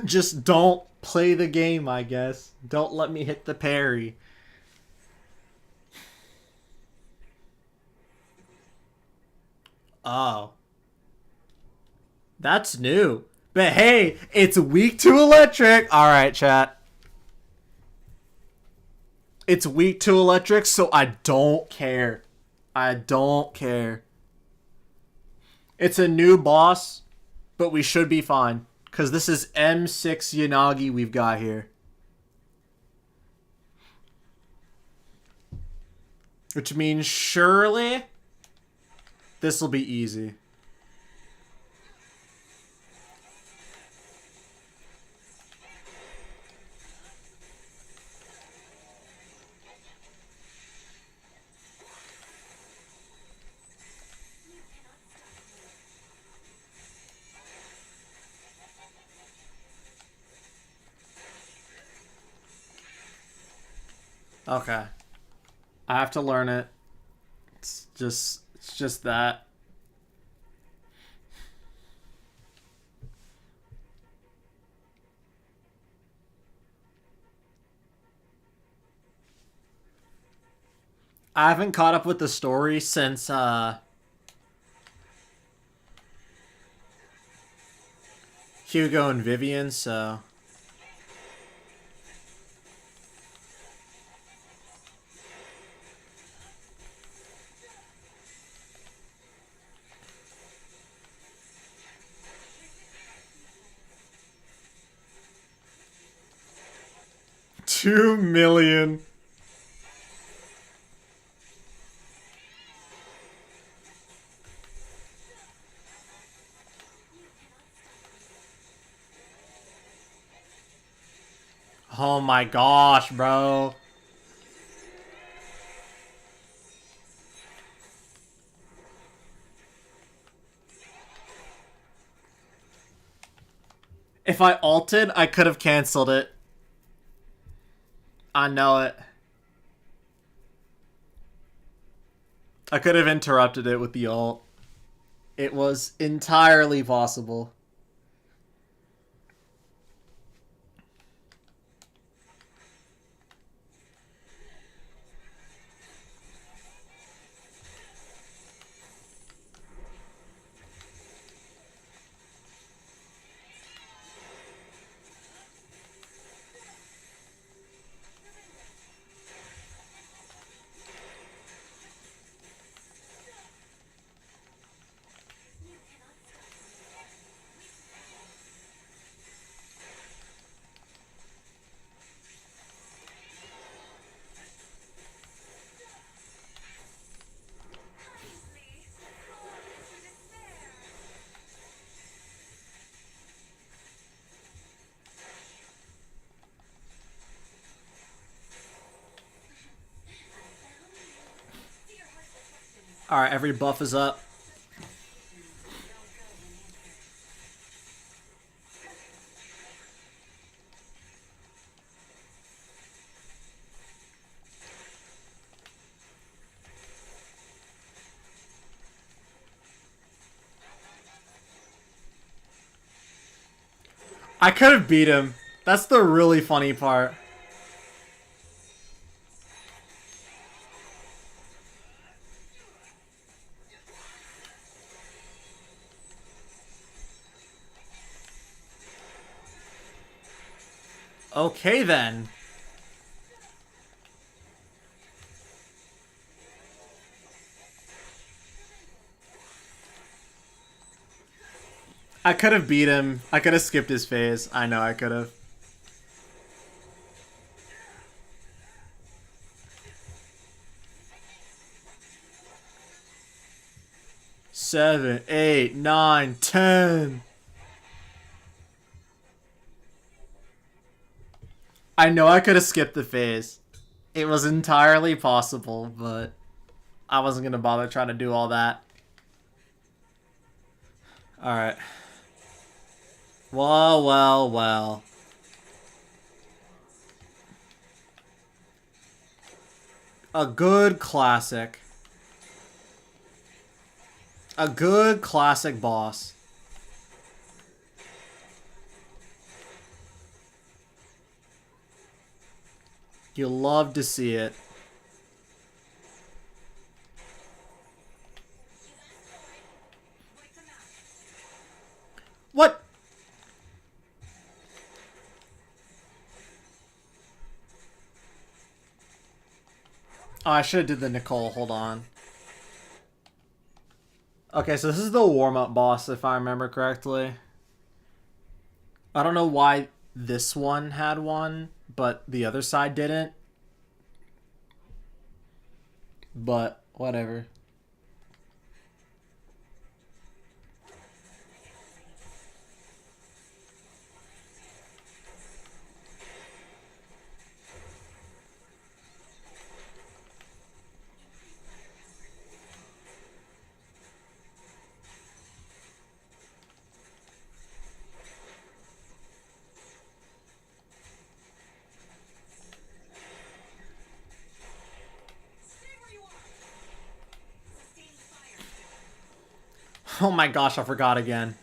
Just don't play the game, I guess. Don't let me hit the parry. Oh. That's new. But hey, it's weak to electric. Alright, chat. It's weak to electric, so I don't care. I don't care. It's a new boss, but we should be fine. Because this is M6 Yanagi we've got here. Which means surely this will be easy. Okay. I have to learn it. It's just that. I haven't caught up with the story since Hugo and Vivian, so 2 million. Oh my gosh, bro. If I ulted, I could have canceled it. I know it. I could have interrupted it with the ult. It was entirely possible. Alright, every buff is up. I could have beat him. That's the really funny part. Okay then. I could have beat him. I could have skipped his phase. I know I could have. Seven, 8, 9, 10. I know I could have skipped the phase. It was entirely possible, but I wasn't going to bother trying to do all that. Alright. Well, well, well. A good classic. A good classic boss. You love to see it. What? Oh, I should have did the Nicole. Hold on. Okay, so this is the warm-up boss, if I remember correctly. I don't know why this one had one, but the other side didn't. But, whatever. Oh my gosh, I forgot again.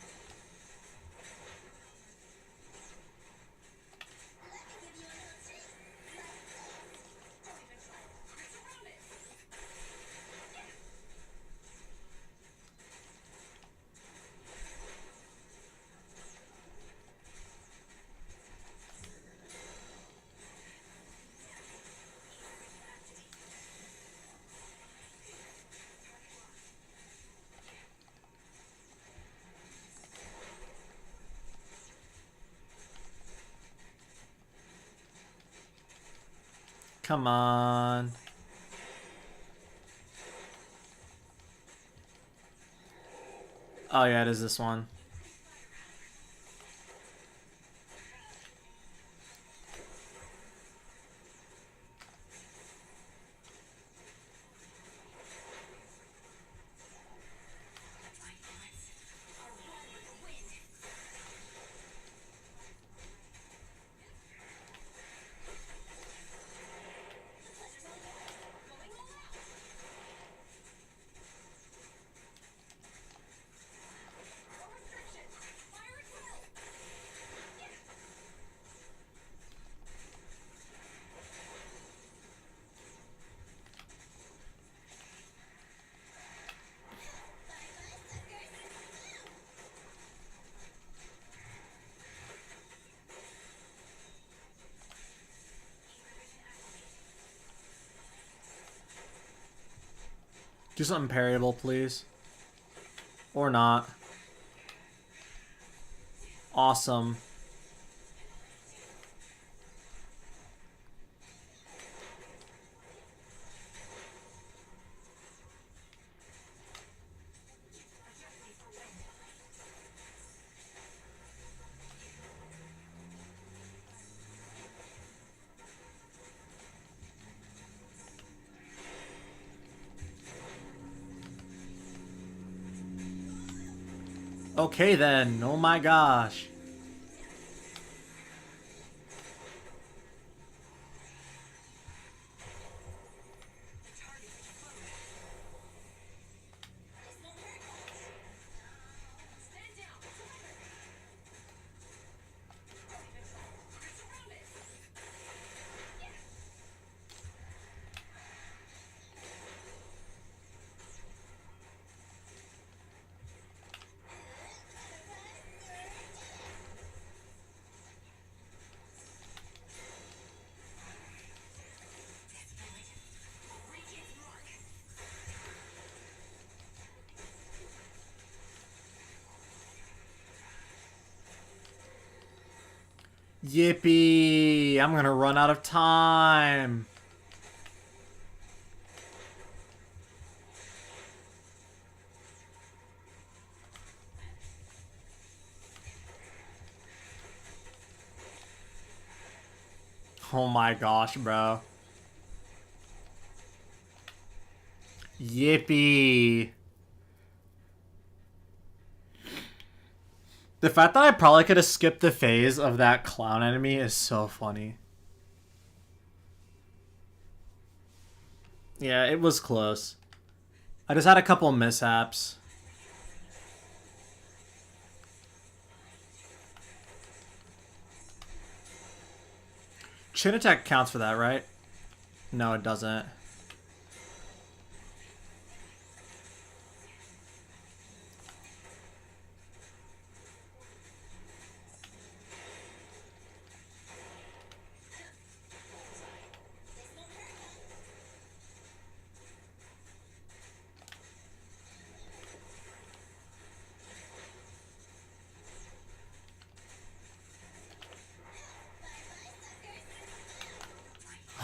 Come on. Oh yeah, it is this one. Do something parryable, please. Or not. Awesome. Okay then. Oh my gosh. Yippee! I'm gonna run out of time. Oh my gosh, bro. Yippee. The fact that I probably could have skipped the phase of that clown enemy is so funny. Yeah, it was close. I just had a couple mishaps. Chin attack counts for that, right? No, it doesn't.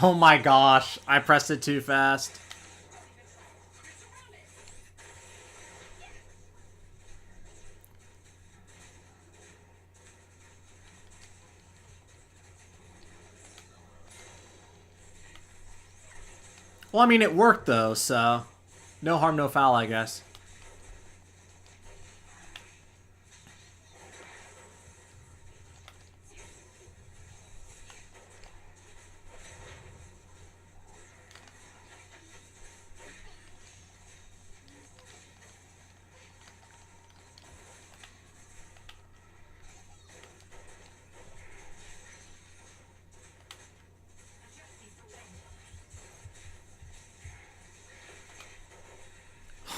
Oh my gosh, I pressed it too fast. Well, I mean, it worked though, so no harm, no foul, I guess.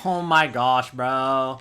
Oh my gosh, bro.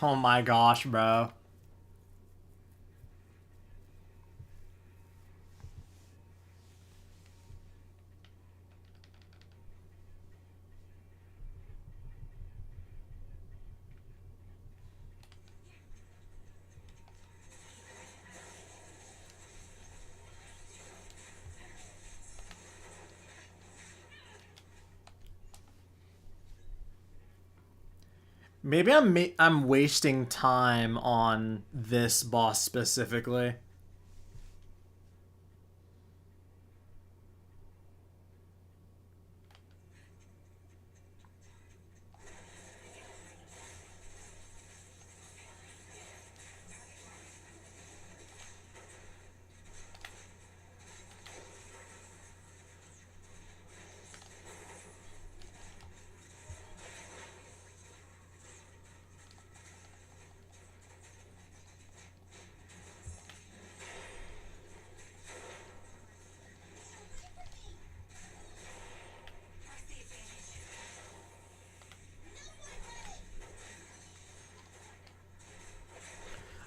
Oh my gosh, bro. Maybe I'm wasting time on this boss specifically.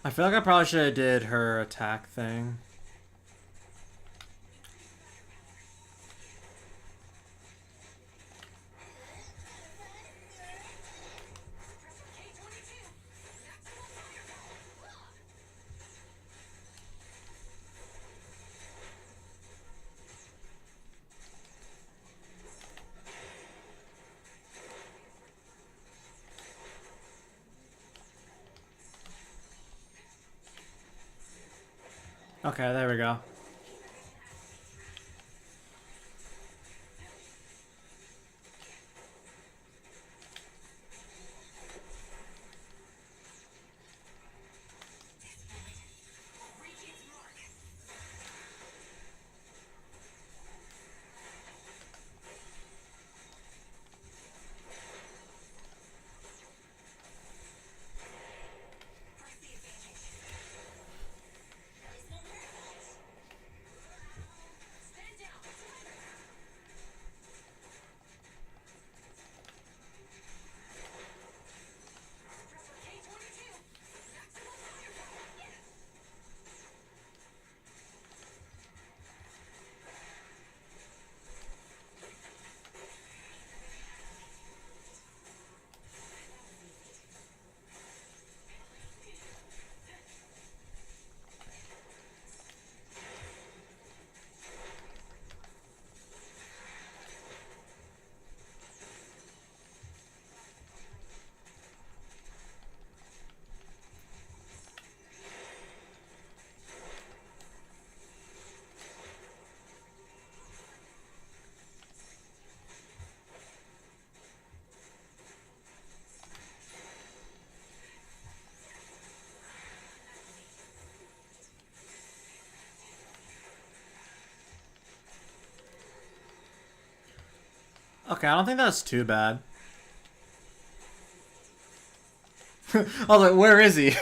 I feel like I probably should have did her attack thing. Okay, there we go. Okay, I don't think that's too bad. I was like, where is he?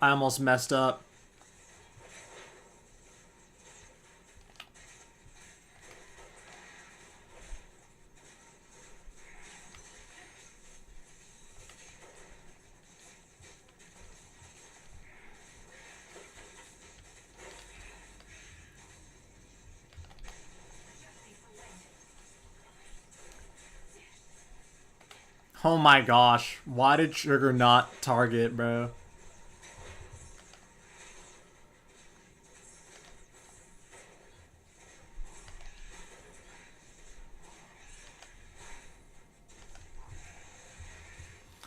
I almost messed up. Oh my gosh. Why did Trigger not target, bro?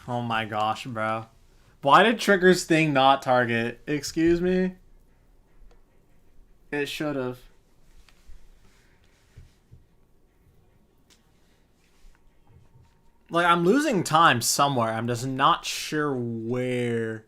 Oh my gosh, bro. Why did Trigger's thing not target? Excuse me? It should have. Like, I'm losing time somewhere. I'm just not sure where.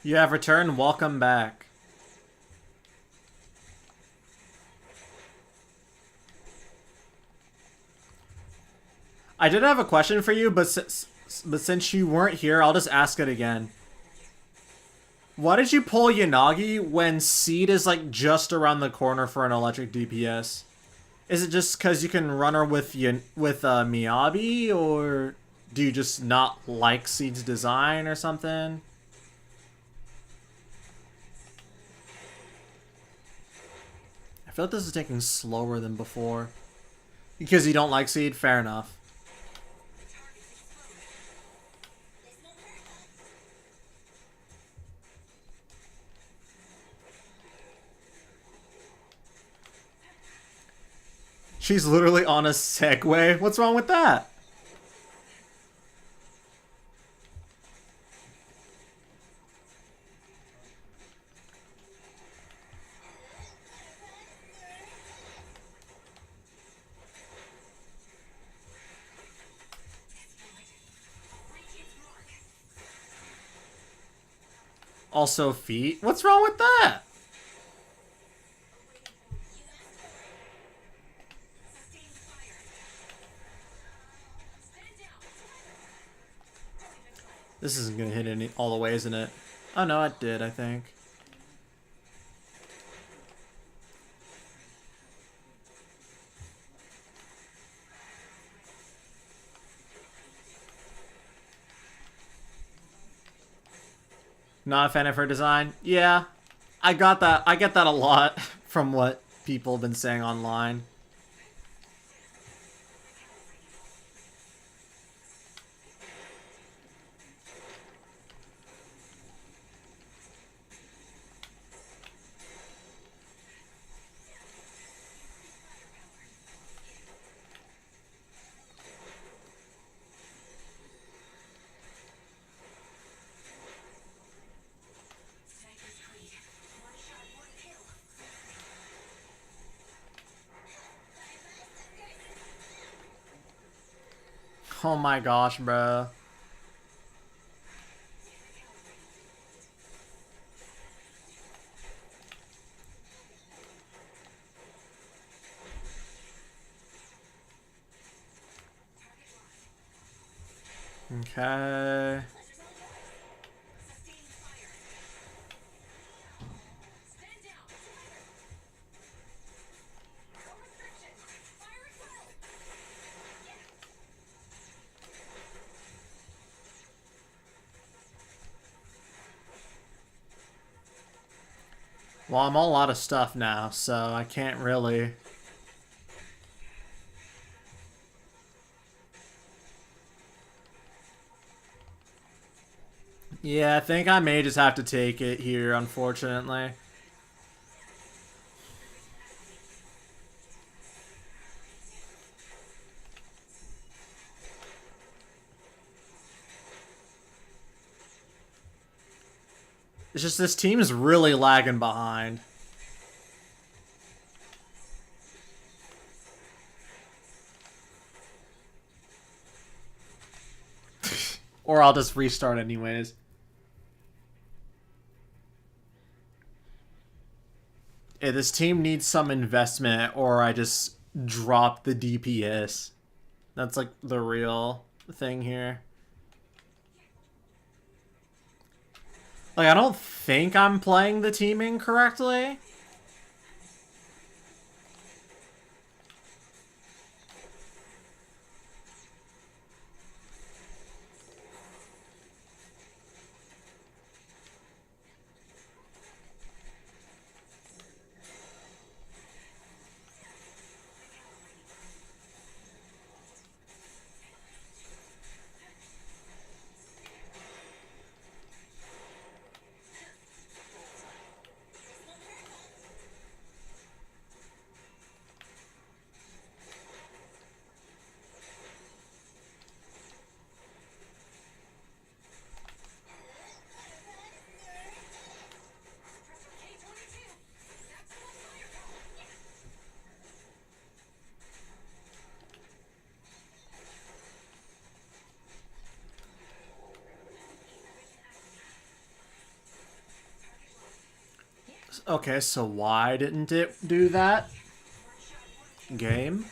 You have returned. Welcome back. I did have a question for you, but since you weren't here, I'll just ask it again. Why did you pull Yanagi when Seed is like just around the corner for an electric DPS? Is it just because you can run her with Miyabi, or do you just not like Seed's design or something? I feel like this is taking slower than before. Because you don't like Seed? Fair enough. She's literally on a Segway. What's wrong with that? Also feet? What's wrong with that? This isn't gonna hit any all the way, isn't it? Oh no, it did, I think. Not a fan of her design? Yeah. I got that. I get that a lot from what people have been saying online. Oh my gosh, bro. Okay. Well, I'm all out of stuff now, so I can't really... Yeah, I think I may just have to take it here, unfortunately. It's just this team is really lagging behind. Or I'll just restart anyways. Yeah, this team needs some investment or I just drop the DPS. That's like the real thing here. Like, I don't think I'm playing the team incorrectly. Okay, so why didn't it do that? Game?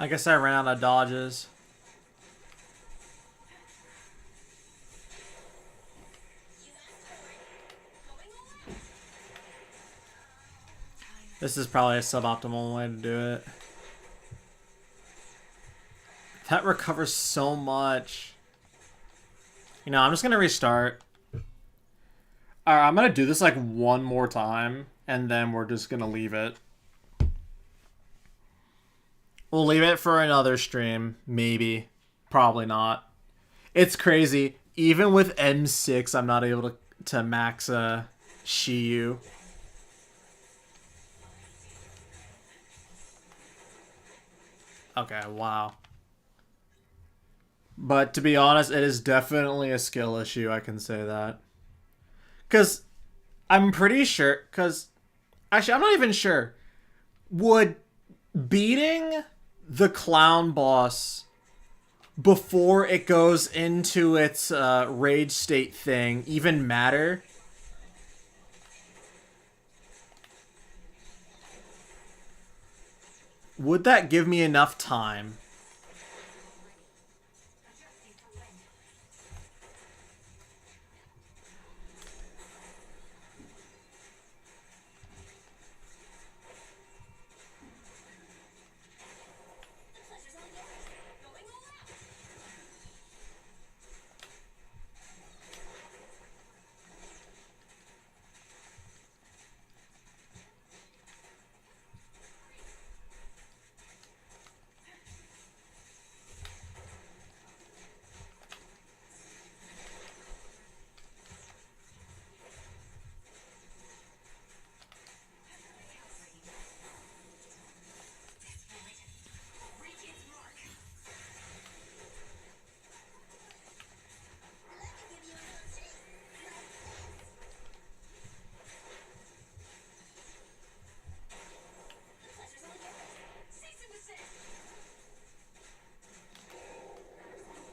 I guess I ran out of dodges. This is probably a suboptimal way to do it. That recovers so much. You know, I'm just gonna restart. Alright, I'm gonna do this like one more time, and then we're just gonna leave it. We'll leave it for another stream, maybe. Probably not. It's crazy. Even with M6, I'm not able to max Shiyu. Okay, wow. But to be honest, it is definitely a skill issue, I can say that. Because I'm pretty sure, actually, I'm not even sure. Would beating the clown boss before it goes into its rage state thing even matter? Would that give me enough time?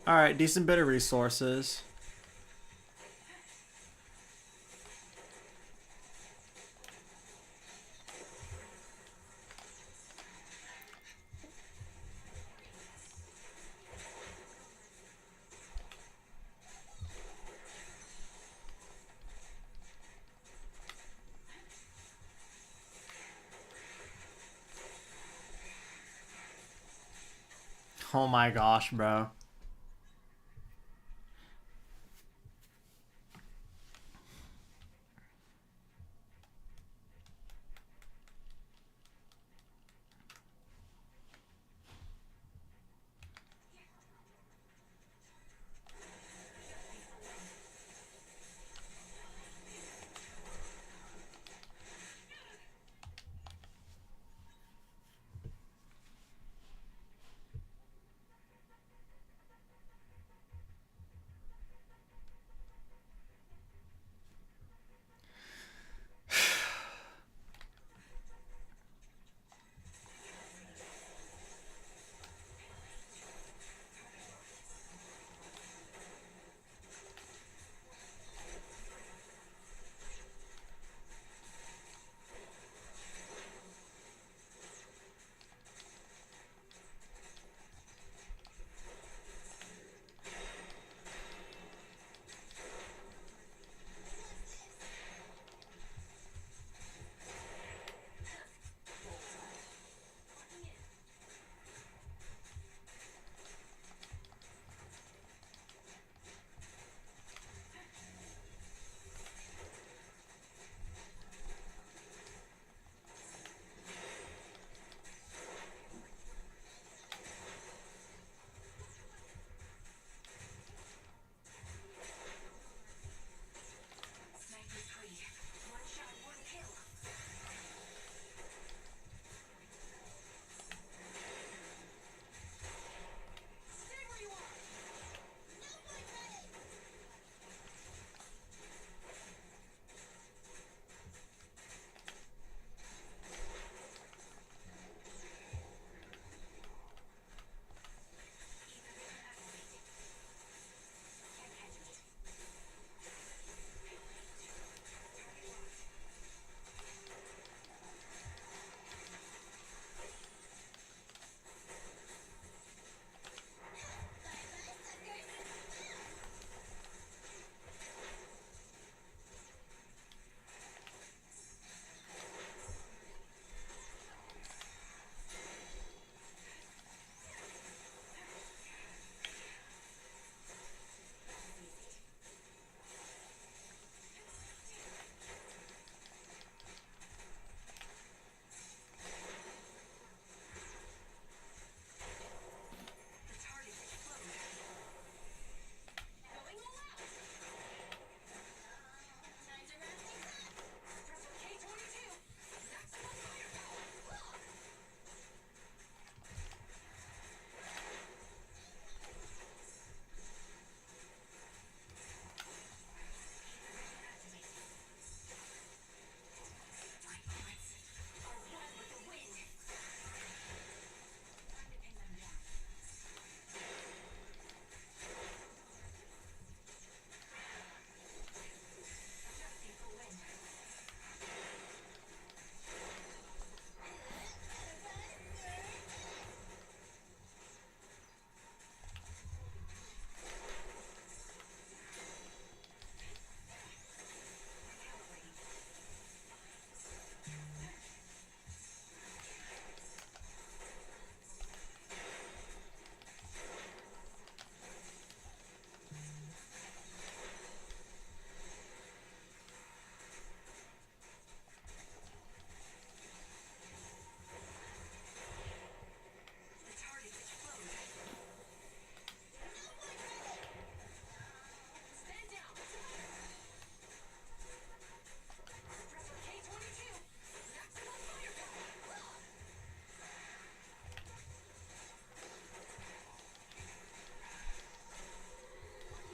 Alright, decent bit of resources. Oh my gosh, bro.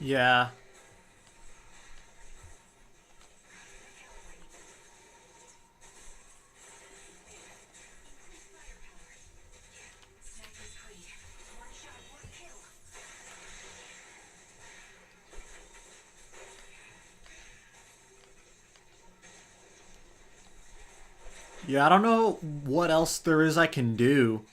Yeah. Yeah, I don't know what else there is I can do.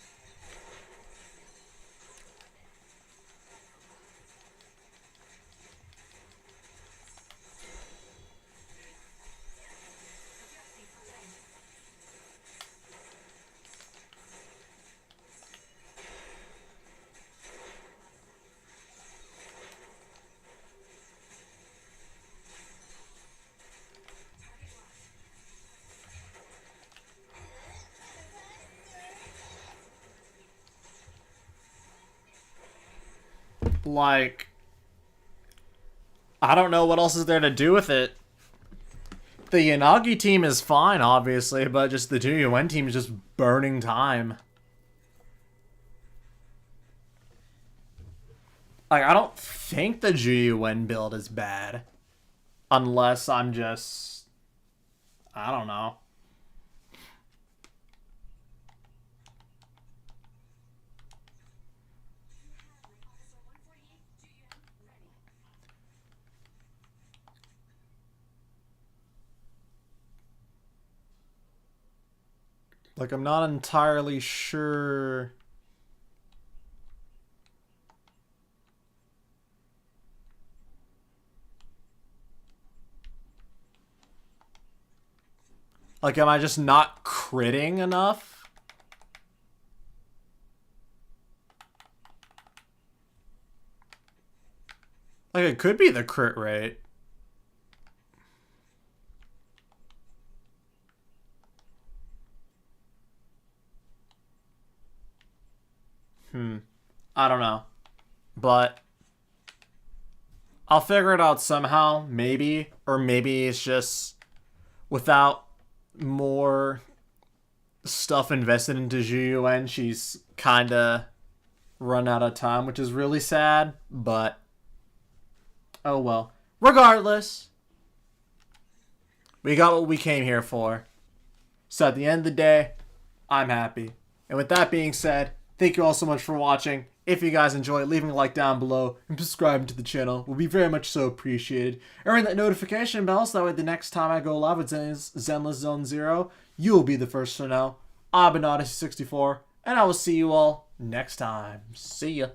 Like, I don't know what else is there to do with it. The Yanagi team is fine, obviously, but just the Juyuen team is just burning time. Like, I don't think the Juyuen build is bad. Unless I'm just... I don't know. Like, I'm not entirely sure... Like, am I just not critting enough? Like, it could be the crit rate. I don't know. But I'll figure it out somehow, maybe. Or maybe it's just without more stuff invested into Juyuen, she's kinda run out of time, which is really sad, but oh well. Regardless, we got what we came here for. So at the end of the day, I'm happy. And with that being said, thank you all so much for watching. If you guys enjoy, leaving a like down below and subscribing to the channel will be very much so appreciated. And ring that notification bell so that way the next time I go live with Zenless Zone Zero, you'll be the first to know. I've been Odyssey64, and I will see you all next time. See ya.